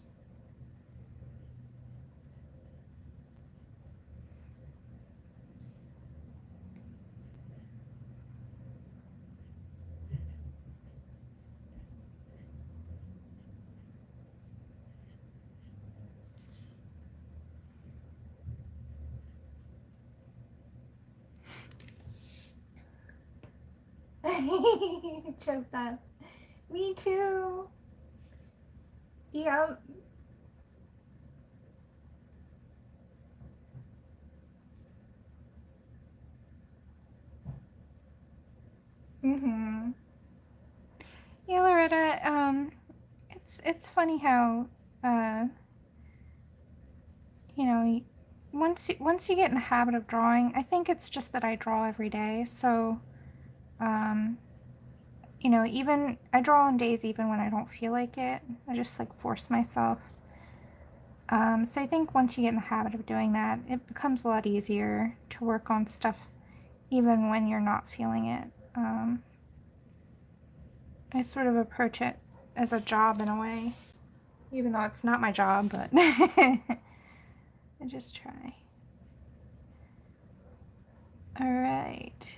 Choke that. Me too. Yep. Mm-hmm. Yeah, Loretta, it's funny how you know, once you get in the habit of drawing, I think it's just that I draw every day, so you know, even I draw on days even when I don't feel like it. I just like force myself. So I think once you get in the habit of doing that, it becomes a lot easier to work on stuff even when you're not feeling it. I sort of approach it as a job in a way, even though it's not my job, but I just try. All right.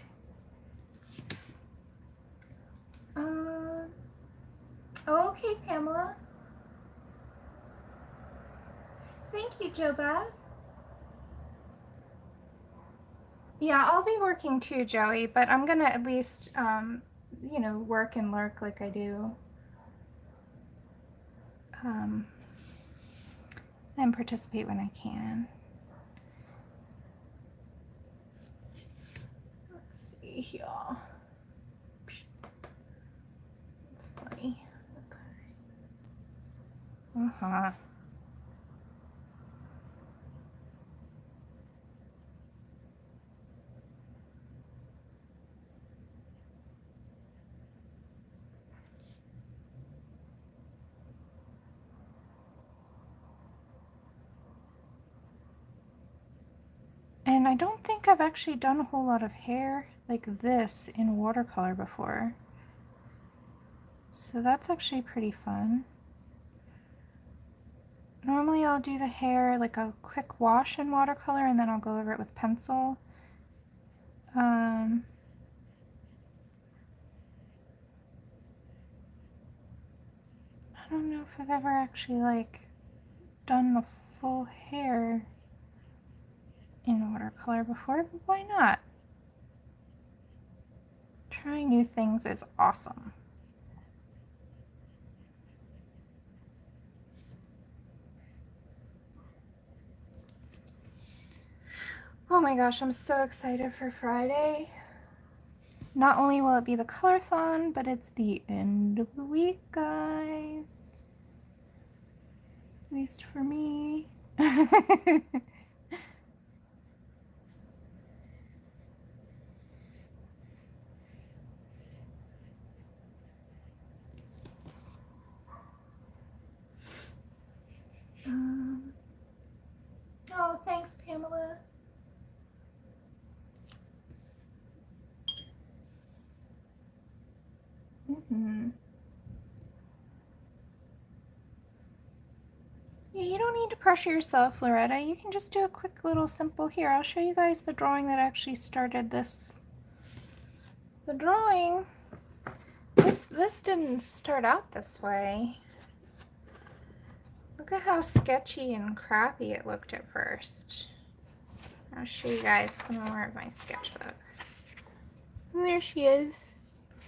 Okay, Pamela. Thank you, Jo Beth. Yeah, I'll be working too, Joey, but I'm gonna at least, you know, work and lurk like I do. And participate when I can. Let's see here. It's funny. Okay. Uh-huh. And I don't think I've actually done a whole lot of hair like this in watercolor before. So that's actually pretty fun. Normally I'll do the hair like a quick wash in watercolor and then I'll go over it with pencil. I don't know if I've ever actually like done the full hair in watercolor before, but why not? Trying new things is awesome. Oh my gosh, I'm so excited for Friday. Not only will it be the Colorathon, but it's the end of the week, guys. At least for me. Oh, thanks, Pamela. Yeah, you don't need to pressure yourself, Loretta. You can just do a quick little simple here. I'll show you guys the drawing that actually started this. The drawing, this didn't start out this way. Look at how sketchy and crappy it looked at first. I'll show you guys some more of my sketchbook. And there she is.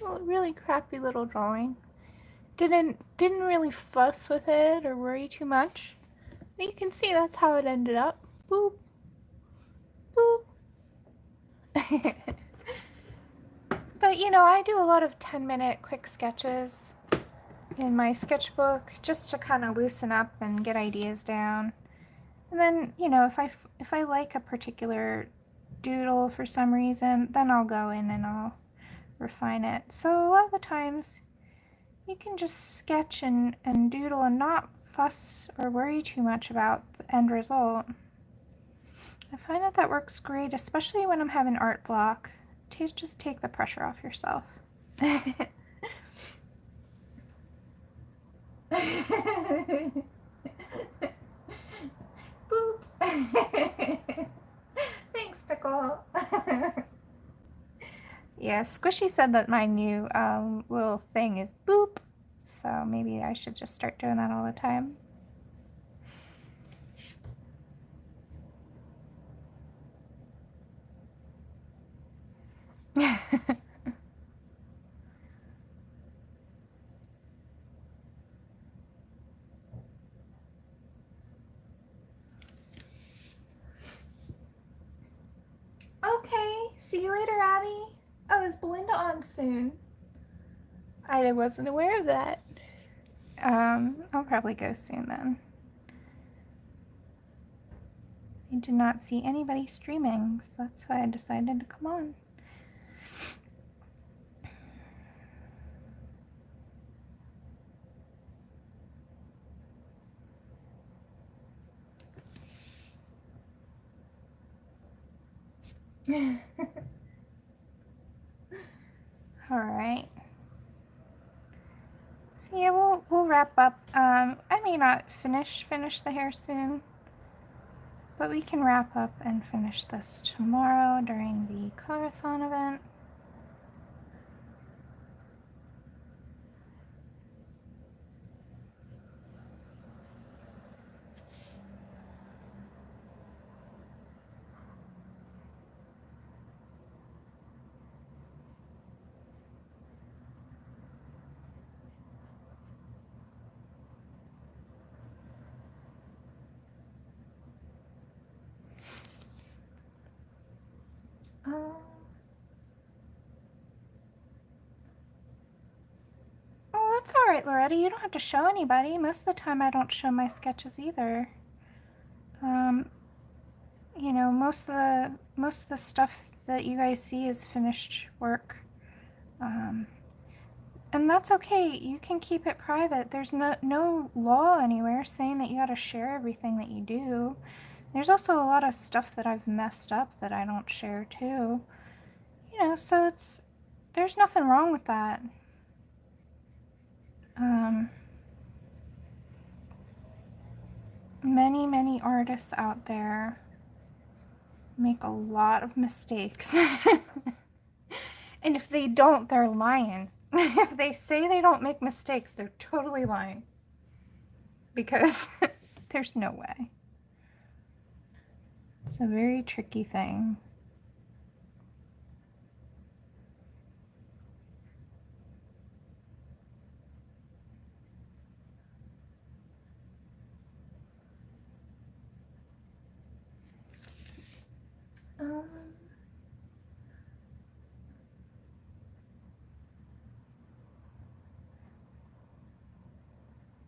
A really crappy little drawing. Didn't really fuss with it or worry too much. But you can see that's how it ended up. Boop. Boop. But you know, I do a lot of 10-minute quick sketches in my sketchbook just to kind of loosen up and get ideas down. And then, you know, if I like a particular doodle for some reason, then I'll go in and I'll refine it. So a lot of the times you can just sketch and doodle and not fuss or worry too much about the end result. I find that that works great, especially when I'm having art block. Just take the pressure off yourself. Boop. Thanks, Pickle. Yeah, Squishy said that my new little thing is boop. So maybe I should just start doing that all the time. Okay, see you later, Abby. Oh, is Belinda on soon? I wasn't aware of that. I'll probably go soon then. I did not see anybody streaming, so that's why I decided to come on. All right. So yeah, we'll wrap up. I may not finish the hair soon, but we can wrap up and finish this tomorrow during the Colorathon event. Oh, that's all right, Loretta. You don't have to show anybody. Most of the time, I don't show my sketches either. You know, most of the stuff that you guys see is finished work. And that's okay. You can keep it private. There's no law anywhere saying that you got to share everything that you do. There's also a lot of stuff that I've messed up that I don't share too. You know, so there's nothing wrong with that. Many artists out there make a lot of mistakes. And if they don't, they're lying. If they say they don't make mistakes, they're totally lying. Because there's no way. It's a very tricky thing.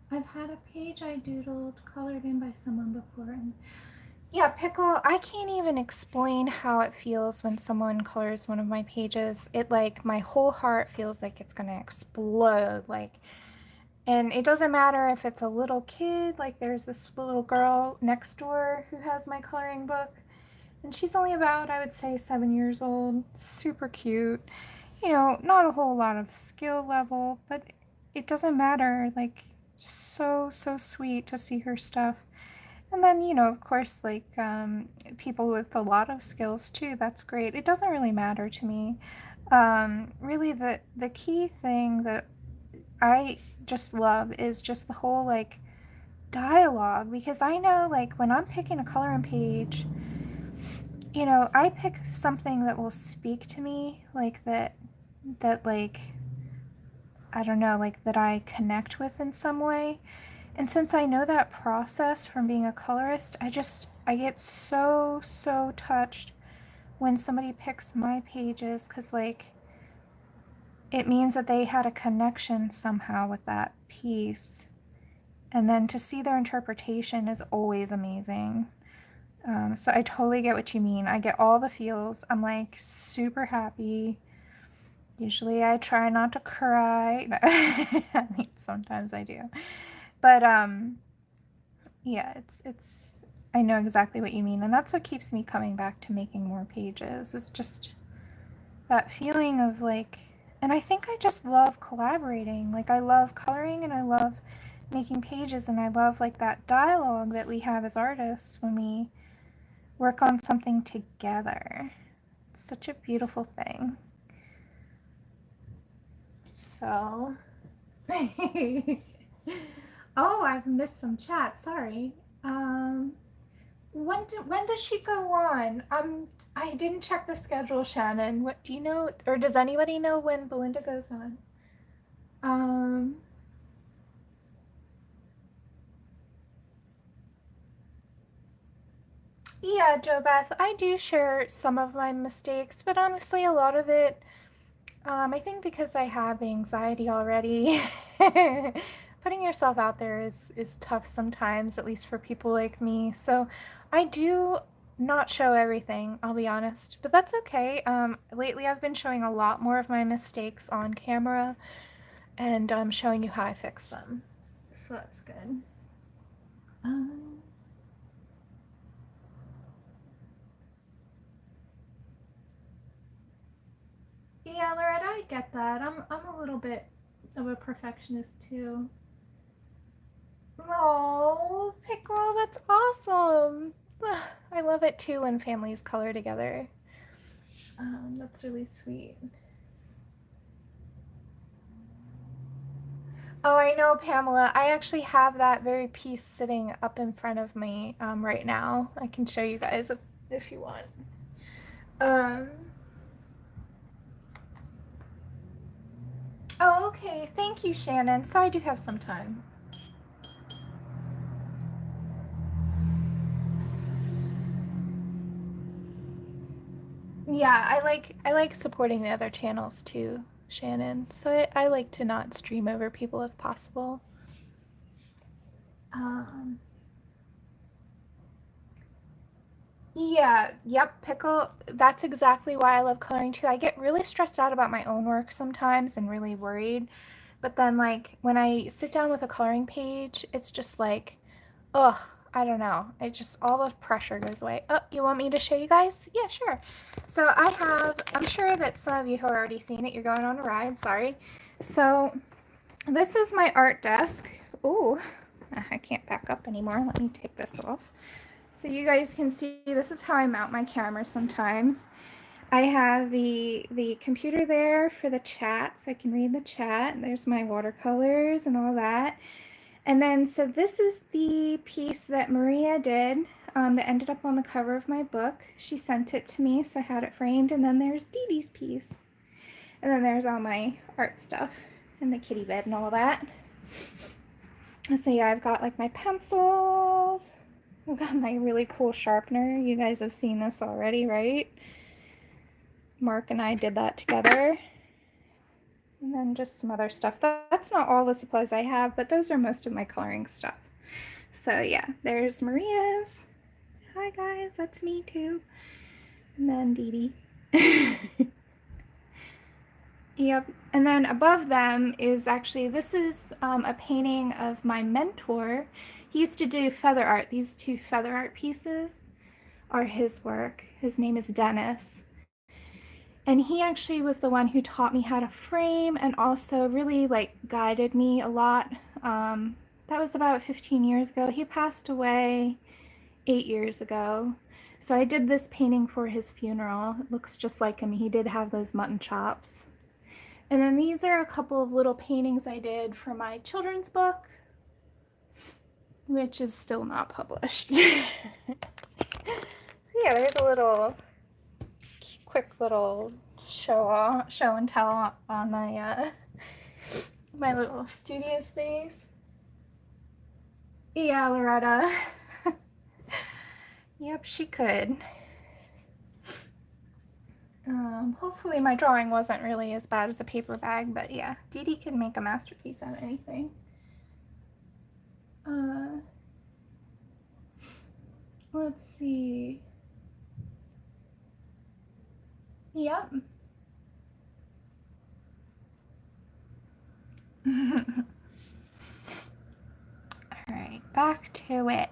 I've had a page I doodled colored in by someone before, and yeah, Pickle, I can't even explain how it feels when someone colors one of my pages. It like my whole heart feels like it's gonna explode, like, and it doesn't matter if it's a little kid, like there's this little girl next door who has my coloring book, and she's only about, I would say, 7 years old, super cute, you know, not a whole lot of skill level, but it doesn't matter, like, so sweet to see her stuff. And then, you know, of course, like, people with a lot of skills too, that's great. It doesn't really matter to me. Really, the key thing that I just love is just the whole, like, dialogue, because I know, like, when I'm picking a coloring page, you know, I pick something that will speak to me, like, that like, I don't know, like, that I connect with in some way. And since I know that process from being a colorist, I get so touched when somebody picks my pages, because, like, it means that they had a connection somehow with that piece. And then to see their interpretation is always amazing. So I totally get what you mean. I get all the feels. I'm, like, super happy. Usually I try not to cry. I mean, sometimes I do. But yeah, I know exactly what you mean, and that's what keeps me coming back to making more pages. It's just that feeling of like, and I think I just love collaborating. Like I love coloring and I love making pages, and I love like that dialogue that we have as artists when we work on something together. It's such a beautiful thing. So, oh, I've missed some chat. Sorry. Um, when does she go on? I didn't check the schedule, Shannon. What do you know, or does anybody know when Belinda goes on? Um, yeah, Jo Beth, I do share some of my mistakes, but honestly, a lot of it, I think because I have anxiety already, putting yourself out there is tough sometimes, at least for people like me. So I do not show everything, I'll be honest, but that's okay. Lately I've been showing a lot more of my mistakes on camera, and I'm showing you how I fix them. So that's good. Um, yeah, Loretta, I get that. I'm a little bit of a perfectionist too. Oh, Pickle, that's awesome. I love it too when families color together. That's really sweet. Oh, I know, Pamela. I actually have that very piece sitting up in front of me right now. I can show you guys if you want. Um, oh, okay. Thank you, Shannon. So I do have some time. Yeah, I like supporting the other channels too, Shannon. So I like to not stream over people if possible. Um, yeah, yep, Pickle. That's exactly why I love coloring too. I get really stressed out about my own work sometimes and really worried. But then, like, when I sit down with a coloring page, it's just like, ugh, I don't know. It just, all the pressure goes away. Oh, you want me to show you guys? Yeah, sure. So I have, I'm sure that some of you have already seen it. You're going on a ride, sorry. So this is my art desk. Ooh, I can't back up anymore. Let me take this off. So you guys can see, this is how I mount my camera sometimes. I have the computer there for the chat, so I can read the chat. There's my watercolors and all that. And then, so this is the piece that Maria did that ended up on the cover of my book. She sent it to me, so I had it framed. And then there's Dee Dee's piece. And then there's all my art stuff and the kitty bed and all that. So yeah, I've got like my pencils. I've got my really cool sharpener. You guys have seen this already, right? Mark and I did that together. And then just some other stuff. That's not all the supplies I have, but those are most of my coloring stuff. So yeah, there's Maria's. Hi guys, that's me too. And then Dee Dee. Yep. And then above them is actually, this is a painting of my mentor. He used to do feather art. These two feather art pieces are his work. His name is Dennis. And he actually was the one who taught me how to frame and also really like guided me a lot. That was about 15 years ago. He passed away 8 years ago. So I did this painting for his funeral. It looks just like him. He did have those mutton chops. And then these are a couple of little paintings I did for my children's book, which is still not published. So yeah, there's a little quick little show and tell on my my little studio space. Yeah, Loretta. Yep, she could. Hopefully my drawing wasn't really as bad as the paper bag, but yeah, Dee Dee could make a masterpiece out of anything. Let's see. Yep. All right, back to it.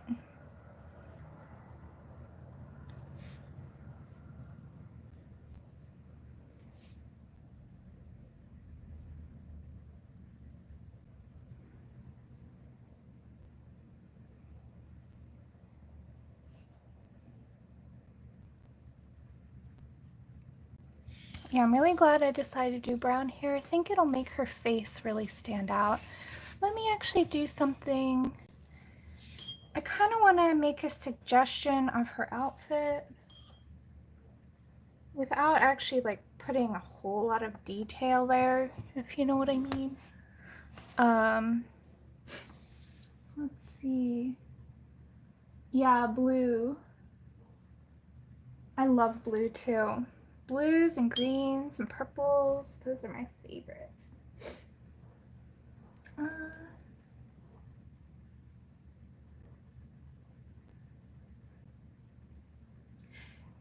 Yeah, I'm really glad I decided to do brown here. I think it'll make her face really stand out. Let me actually do something. I kind of want to make a suggestion of her outfit without actually like putting a whole lot of detail there, if you know what I mean. Let's see. Yeah, blue. I love blue too. Blues and greens and purples, those are my favorites.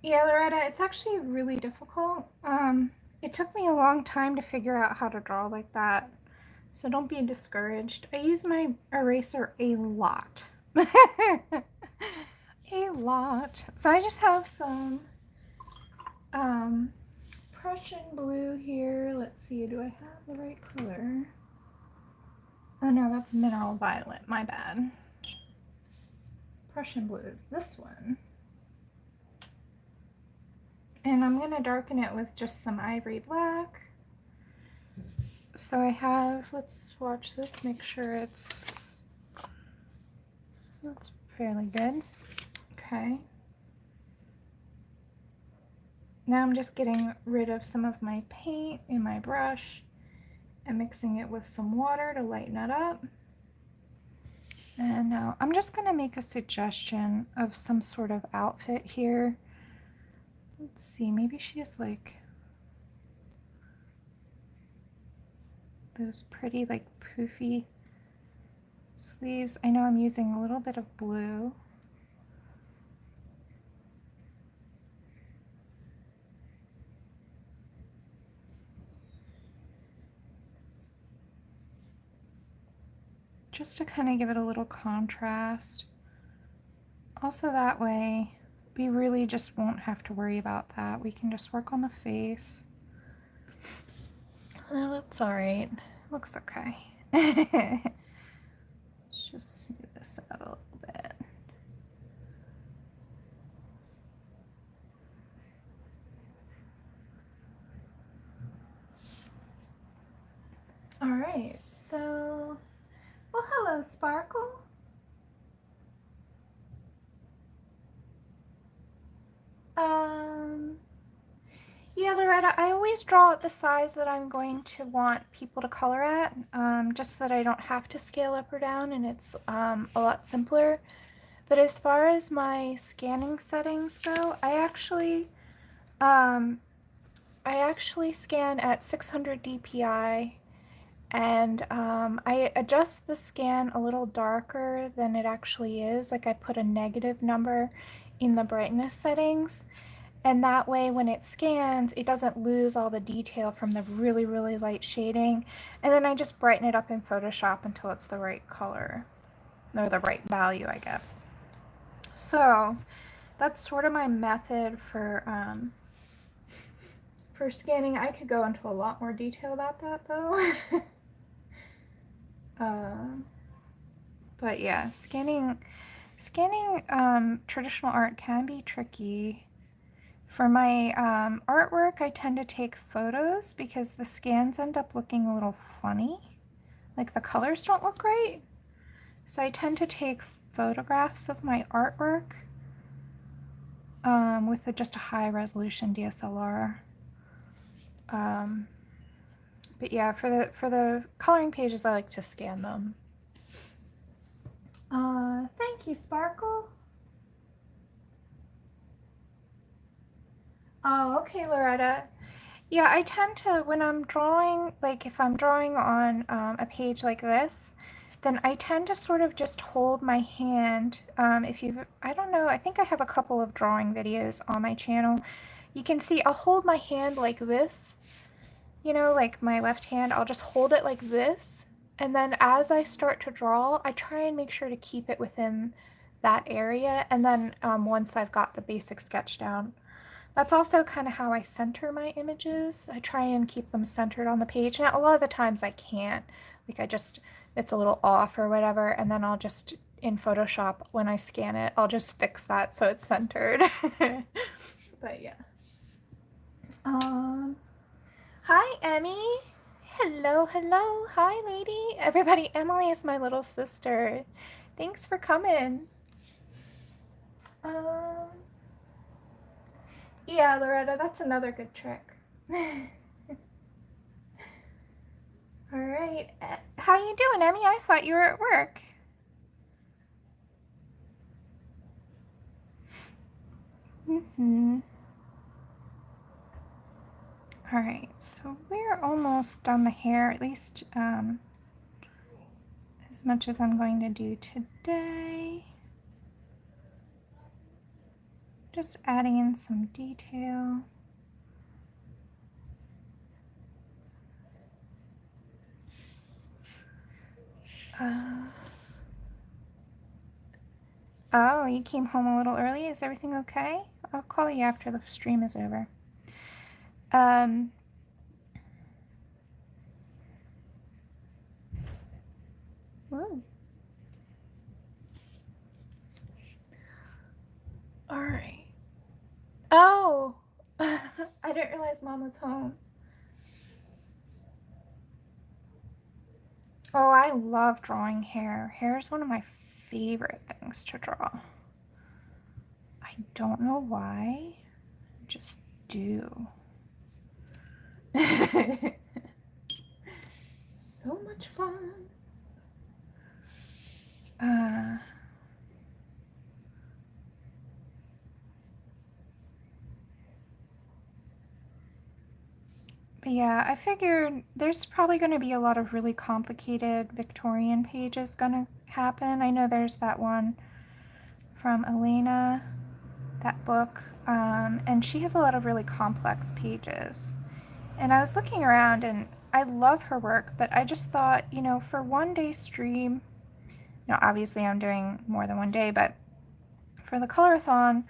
Yeah, Loretta, it's actually really difficult. It took me a long time to figure out how to draw like that, so don't be discouraged. I use my eraser a lot. A lot. So I just have some Prussian blue here. Let's see, do I have the right color? Oh no, that's mineral violet, my bad. Prussian blue is this one. And I'm going to darken it with just some ivory black. So I have, let's watch this, make sure that's fairly good. Okay. Now I'm just getting rid of some of my paint in my brush and mixing it with some water to lighten it up. And now I'm just going to make a suggestion of some sort of outfit here. Let's see, maybe she has like those pretty like poofy sleeves. I know I'm using a little bit of blue. Just to kind of give it a little contrast. Also that way, we really just won't have to worry about that. We can just work on the face. Oh, that's all right. Looks okay. Let's just smooth this out a little bit. All right, so, well, hello, Sparkle. Yeah, Loretta, I always draw at the size that I'm going to want people to color at, just so that I don't have to scale up or down, and it's a lot simpler. But as far as my scanning settings go, I actually scan at 600 dpi, and I adjust the scan a little darker than it actually is. Like I put a negative number in the brightness settings, and that way when it scans, it doesn't lose all the detail from the really, really light shading. And then I just brighten it up in Photoshop until it's the right color, or the right value, I guess. So that's sort of my method for scanning. I could go into a lot more detail about that though. But yeah, scanning traditional art can be tricky. For my artwork, I tend to take photos because the scans end up looking a little funny. Like the colors don't look right. So I tend to take photographs of my artwork with just a high resolution DSLR. But yeah, for the coloring pages, I like to scan them. Thank you, Sparkle. Oh, okay, Loretta. Yeah, I tend to, when I'm drawing, like if I'm drawing on a page like this, then I tend to sort of just hold my hand. I don't know, I think I have a couple of drawing videos on my channel. You can see I'll hold my hand like this, you know, like my left hand, I'll just hold it like this. And then as I start to draw, I try and make sure to keep it within that area. And then once I've got the basic sketch down, that's also kind of how I center my images. I try and keep them centered on the page. And a lot of the times I can't. Like it's a little off or whatever. And then I'll just, in Photoshop, when I scan it, I'll just fix that so it's centered. But yeah. Hi, Emmy. Hello, hello. Hi, lady. Everybody, Emily is my little sister. Thanks for coming. Um, yeah, Loretta, that's another good trick. All right. How you doing, Emmy? I thought you were at work. All right, so we're almost done the hair, at least as much as I'm going to do today. Just adding in some detail. Oh, you came home a little early. Is everything okay? I'll call you after the stream is over. Woo. All right. Oh, I didn't realize Mom was home. Oh, I love drawing hair. Hair is one of my favorite things to draw. I don't know why, I just do. So much fun. But yeah, I figured there's probably going to be a lot of really complicated Victorian pages going to happen. I know there's that one from Elena, that book, and she has a lot of really complex pages. And I was looking around and I love her work, but I just thought, you know, for one day stream, now obviously I'm doing more than one day, but for the Colorathon,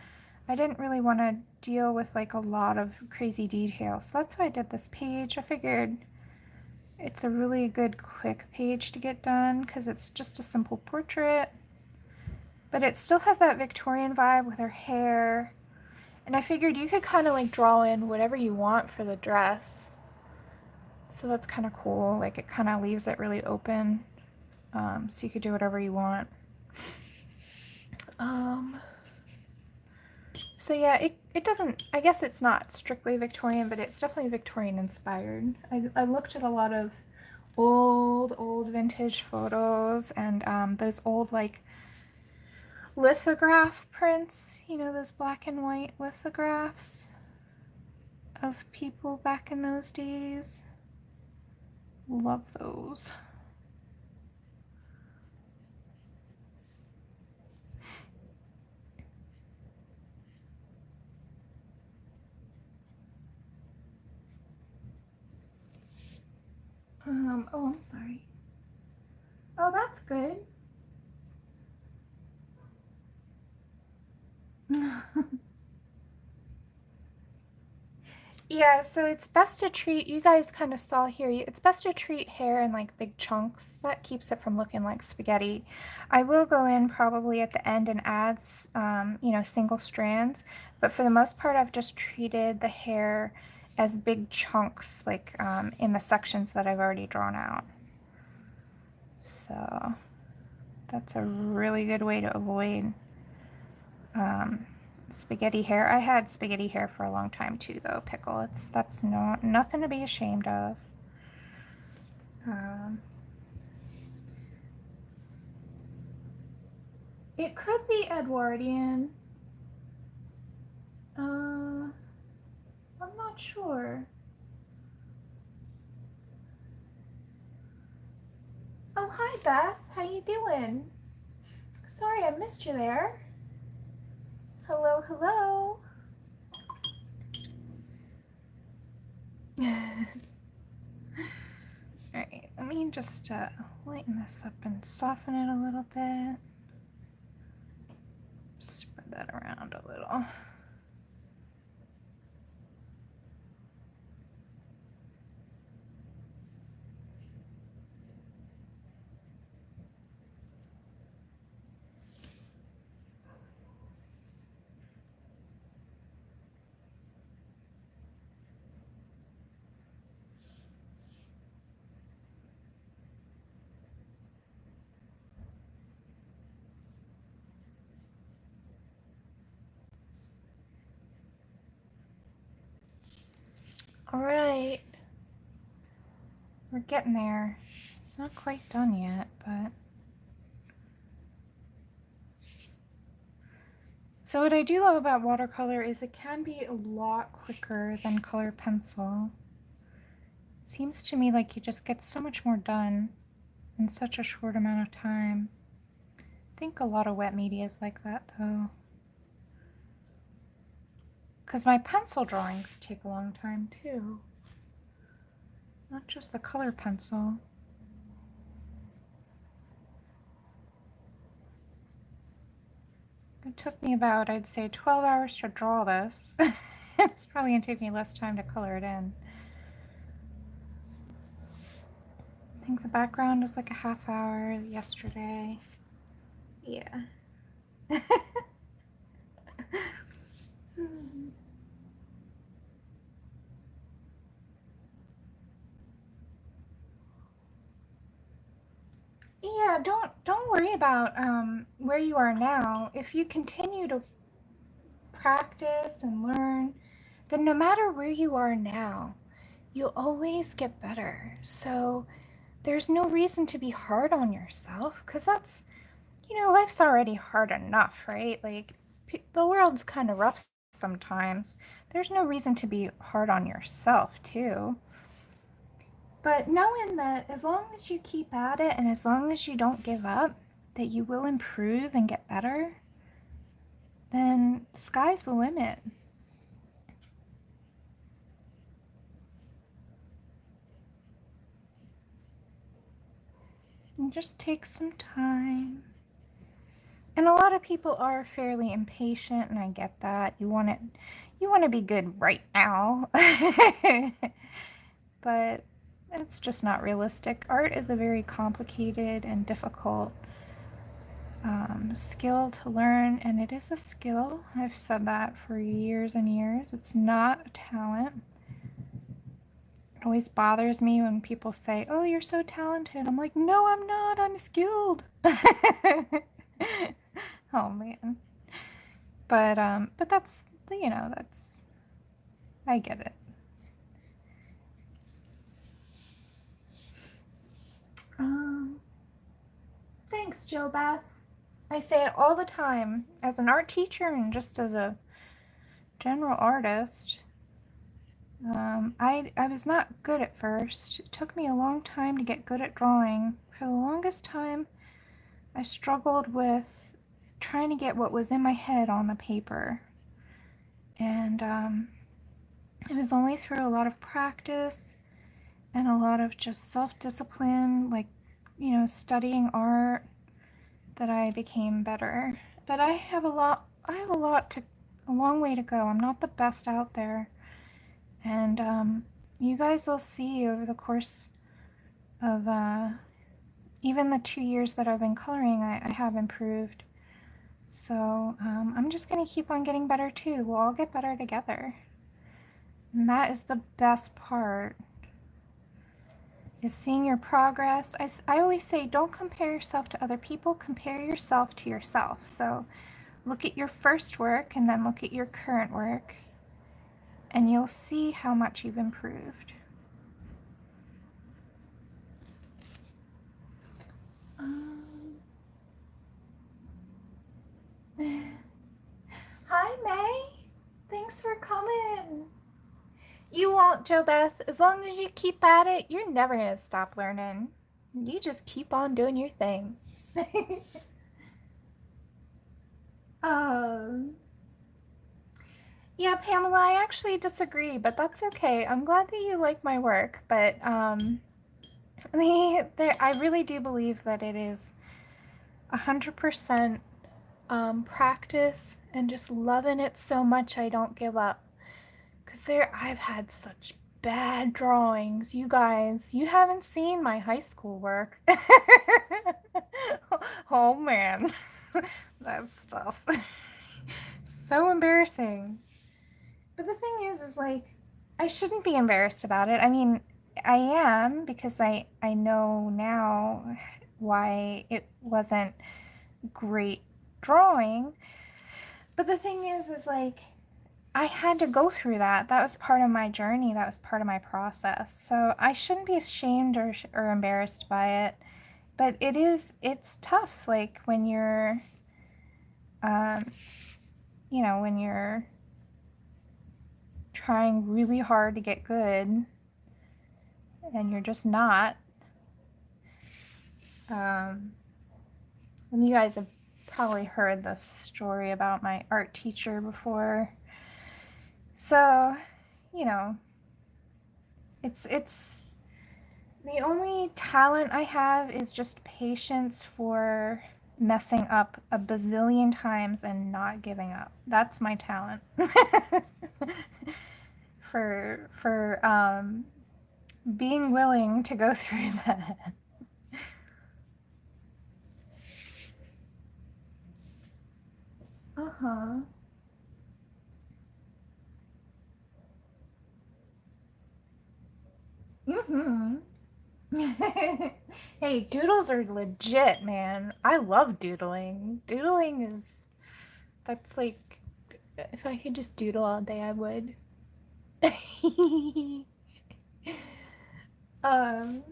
I didn't really want to deal with like a lot of crazy details. So that's why I did this page. I figured it's a really good quick page to get done because it's just a simple portrait, but it still has that Victorian vibe with her hair. And I figured you could kind of like draw in whatever you want for the dress. So that's kind of cool. Like it kind of leaves it really open. So you could do whatever you want. So yeah, it doesn't, I guess it's not strictly Victorian, but it's definitely Victorian inspired. I looked at a lot of old vintage photos and those old like lithograph prints, you know, those black and white lithographs of people back in those days. Love those. Oh, I'm sorry. Oh, that's good. Yeah, so it's best to treat, you guys kind of saw here, it's best to treat hair in like big chunks. That keeps it from looking like spaghetti. I will go in probably at the end and add, you know, single strands, but for the most part, I've just treated the hair as big chunks, like in the sections that I've already drawn out. So that's a really good way to avoid spaghetti hair. I had spaghetti hair for a long time too, though. Pickle. That's nothing to be ashamed of. It could be Edwardian. I'm not sure. Oh, hi Beth. How you doing? Sorry I missed you there. Hello, hello. Alright, let me just lighten this up and soften it a little bit. Spread that around a little. All right. We're getting there. It's not quite done yet, but... So what I do love about watercolor is it can be a lot quicker than color pencil. It seems to me like you just get so much more done in such a short amount of time. I think a lot of wet media is like that though. Because my pencil drawings take a long time too. Not just the color pencil. It took me about, I'd say, 12 hours to draw this. It's probably going to take me less time to color it in. I think the background was like a half hour yesterday. Yeah. Yeah, don't worry about where you are now. If you continue to practice and learn, then no matter where you are now, you'll always get better. So there's no reason to be hard on yourself, because that's, you know, life's already hard enough, right? Like the world's kind of rough sometimes. There's no reason to be hard on yourself too. But knowing that as long as you keep at it and as long as you don't give up, that you will improve and get better, then sky's the limit. And just take some time. And a lot of people are fairly impatient, and I get that. You want to be good right now. But it's just not realistic. Art is a very complicated and difficult skill to learn, and it is a skill. I've said that for years and years. It's not a talent. It always bothers me when people say, "Oh, you're so talented." I'm like, "No, I'm not. I'm skilled." Oh man. But that's, you know, that's, I get it. Thanks, Jill Beth. I say it all the time as an art teacher and just as a general artist. I was not good at first. It took me a long time to get good at drawing. For the longest time, I struggled with trying to get what was in my head on the paper. And it was only through a lot of practice and a lot of just self-discipline, like, you know, studying art, that I became better. But I have a long way to go. I'm not the best out there. And you guys will see over the course of even the 2 years that I've been coloring, I have improved. So I'm just going to keep on getting better too. We'll all get better together. And that is the best part, is seeing your progress. I always say, don't compare yourself to other people, compare yourself to yourself. So look at your first work and then look at your current work, and you'll see how much you've improved. Hi, May. Thanks for coming. You won't, Jo Beth. As long as you keep at it, you're never going to stop learning. You just keep on doing your thing. Yeah, Pamela, I actually disagree, but that's okay. I'm glad that you like my work, but I really do believe that it is 100% practice and just loving it so much I don't give up. Because I've had such bad drawings. You guys, you haven't seen my high school work. Oh man, that stuff. So embarrassing. But the thing is like, I shouldn't be embarrassed about it. I mean, I am, because I know now why it wasn't great drawing. But the thing is like, I had to go through that. That was part of my journey. That was part of my process. So I shouldn't be ashamed or embarrassed by it. But it's tough. Like when you're, um, when you're trying really hard to get good and you're just not. And you guys have probably heard the story about my art teacher before. So, it's the only talent I have is just patience for messing up a bazillion times and not giving up. That's my talent. for being willing to go through that. Uh-huh. Mm-hmm. Hey, doodles are legit, man. I love doodling. Doodling is, that's like, if I could just doodle all day, I would. um,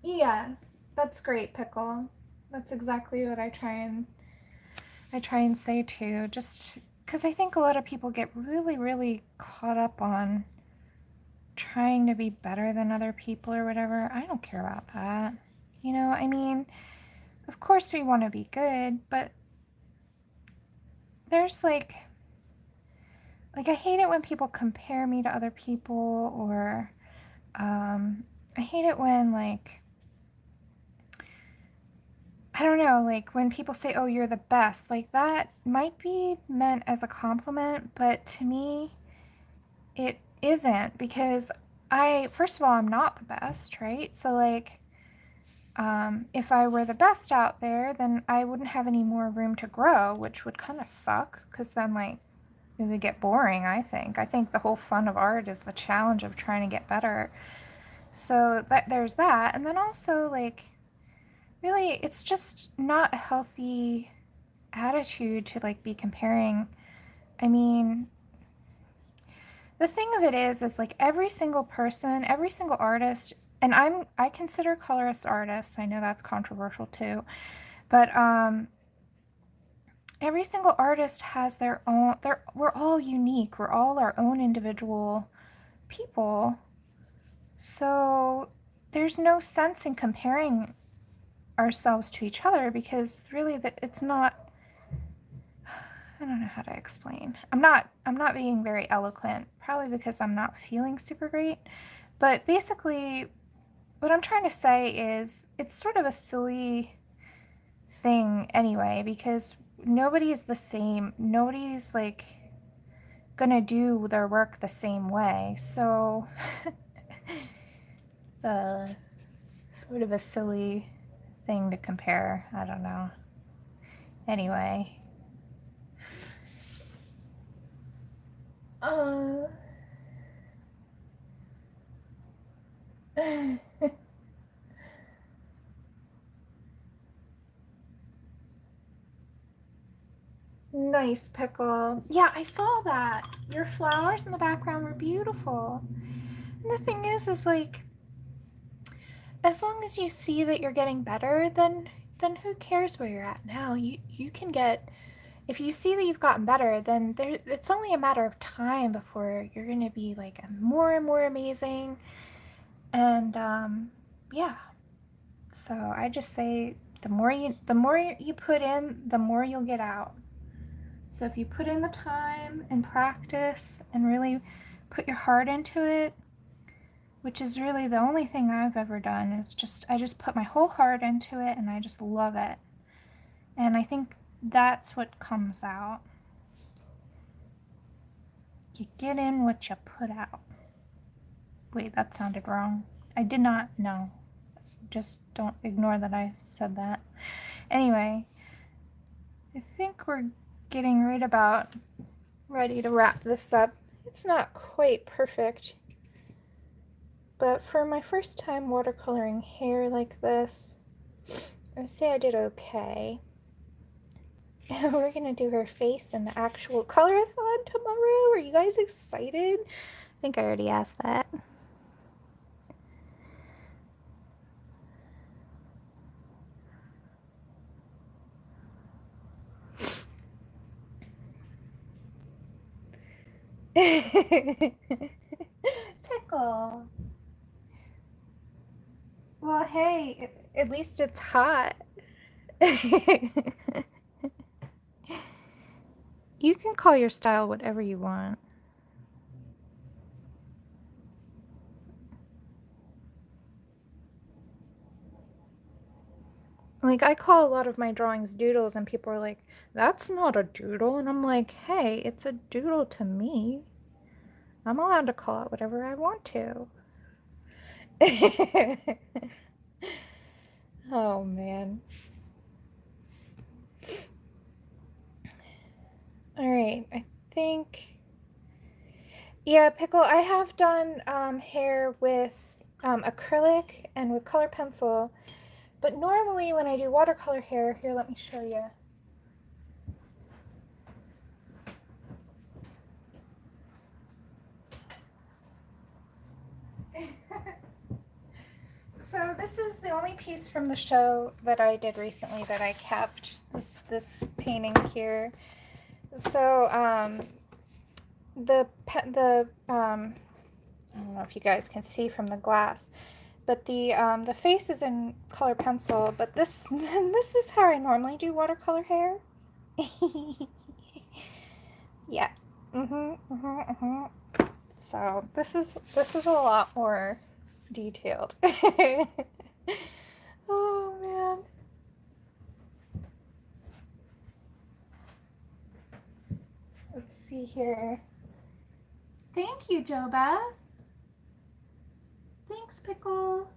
yeah, that's great, Pickle. That's exactly what I try and say too. Just because I think a lot of people get really, really caught up on trying to be better than other people or whatever. I don't care about that. I mean, of course we want to be good, but there's like I hate it when people compare me to other people, or I hate it when, like, I don't know, like when people say, oh, you're the best, like that might be meant as a compliment, but to me it isn't, because first of all, I'm not the best, right? So like, if I were the best out there, then I wouldn't have any more room to grow, which would kind of suck, because then, like, it would get boring, I think. I think the whole fun of art is the challenge of trying to get better. So there's that. And then also, like, really, it's just not a healthy attitude to, like, be comparing. I mean, the thing of it is like every single person, every single artist, and I consider colorist artists. I know that's controversial too, but every single artist has their own. We're all unique. We're all our own individual people. So there's no sense in comparing ourselves to each other, because really it's not. I don't know how to explain. I'm not being very eloquent, probably because I'm not feeling super great. But basically, what I'm trying to say is it's sort of a silly thing anyway, because nobody's the same. Nobody's like gonna do their work the same way. So sort of a silly thing to compare. I don't know. Anyway. Uh Nice, Pickle. Yeah, I saw that. Your flowers in the background were beautiful. And the thing is like, as long as you see that you're getting better, then who cares where you're at now? You can get, if you see that you've gotten better, then it's only a matter of time before you're gonna be like more and more amazing. And yeah. So I just say the more you put in, the more you'll get out. So if you put in the time and practice and really put your heart into it, which is really the only thing I've ever done, is I just put my whole heart into it and I just love it. And I think that's what comes out. You get in what you put out. Wait, that sounded wrong. I did not know. Just don't ignore that I said that. Anyway, I think we're getting right about ready to wrap this up. It's not quite perfect. But for my first time watercoloring hair like this, I say I did okay. We're gonna do her face in the actual Colorathon tomorrow. Are you guys excited? I think I already asked that. Tickle. Well, hey, at least it's hot. You can call your style whatever you want. Like, I call a lot of my drawings doodles, and people are like, that's not a doodle. And I'm like, hey, it's a doodle to me. I'm allowed to call it whatever I want to. Oh, man. All right, I think... Yeah, Pickle, I have done hair with acrylic and with color pencil, but normally when I do watercolor hair, here, let me show you. So this is the only piece from the show that I did recently that I kept, this painting here. So I don't know if you guys can see from the glass, but the face is in color pencil, but this this is how I normally do watercolor hair. Yeah. So this is a lot more detailed. Oh man. Let's see here. Thank you, Joba. Thanks, Pickle.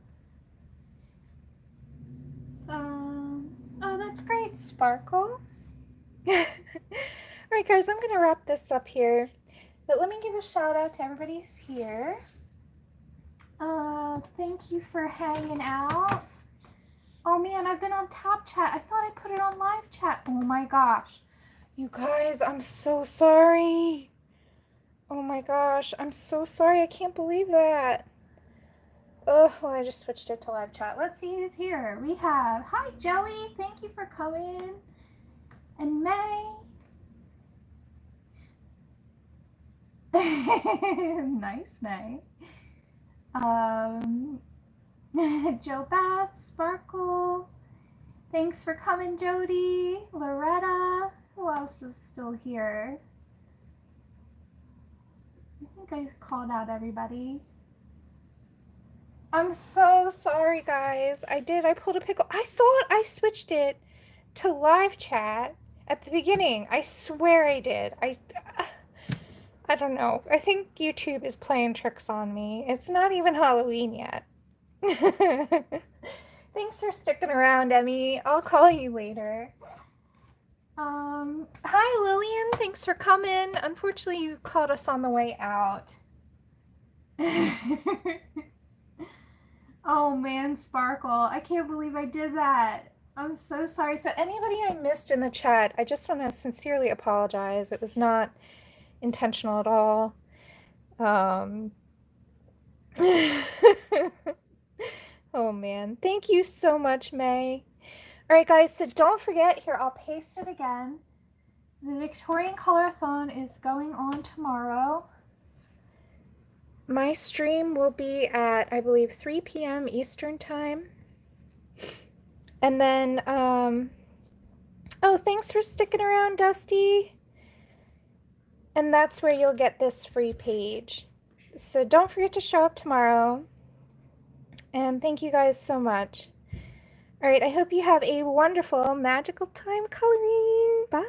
Oh, that's great, Sparkle. Alright guys, I'm gonna wrap this up here. But let me give a shout out to everybody who's here. Thank you for hanging out. Oh man, I've been on Top Chat. I thought I put it on Live Chat. Oh my gosh. You guys, I'm so sorry. Oh my gosh, I'm so sorry. I can't believe that. Oh, well, I just switched it to Live Chat. Let's see who's here. We have, hi Joey, thank you for coming. And May. Nice, May. Joe Beth, Sparkle. Thanks for coming, Jody. Loretta. Who else is still here? I think I called out everybody. I'm so sorry, guys. I pulled a Pickle. I thought I switched it to live chat at the beginning. I swear I did. I don't know. I think YouTube is playing tricks on me. It's not even Halloween yet. Thanks for sticking around, Emmy. I'll call you later. Hi Lillian, thanks for coming. Unfortunately, you called us on the way out. Oh man, Sparkle, I can't believe I did that. I'm so sorry. So anybody I missed in the chat, I just want to sincerely apologize. It was not intentional at all. Oh man, thank you so much, May. All right, guys, so don't forget, here, I'll paste it again. The Victorian Colorathon is going on tomorrow. My stream will be at, I believe, 3 p.m. Eastern Time. And then, oh, thanks for sticking around, Dusty. And that's where you'll get this free page. So don't forget to show up tomorrow. And thank you guys so much. All right, I hope you have a wonderful, magical time coloring. Bye.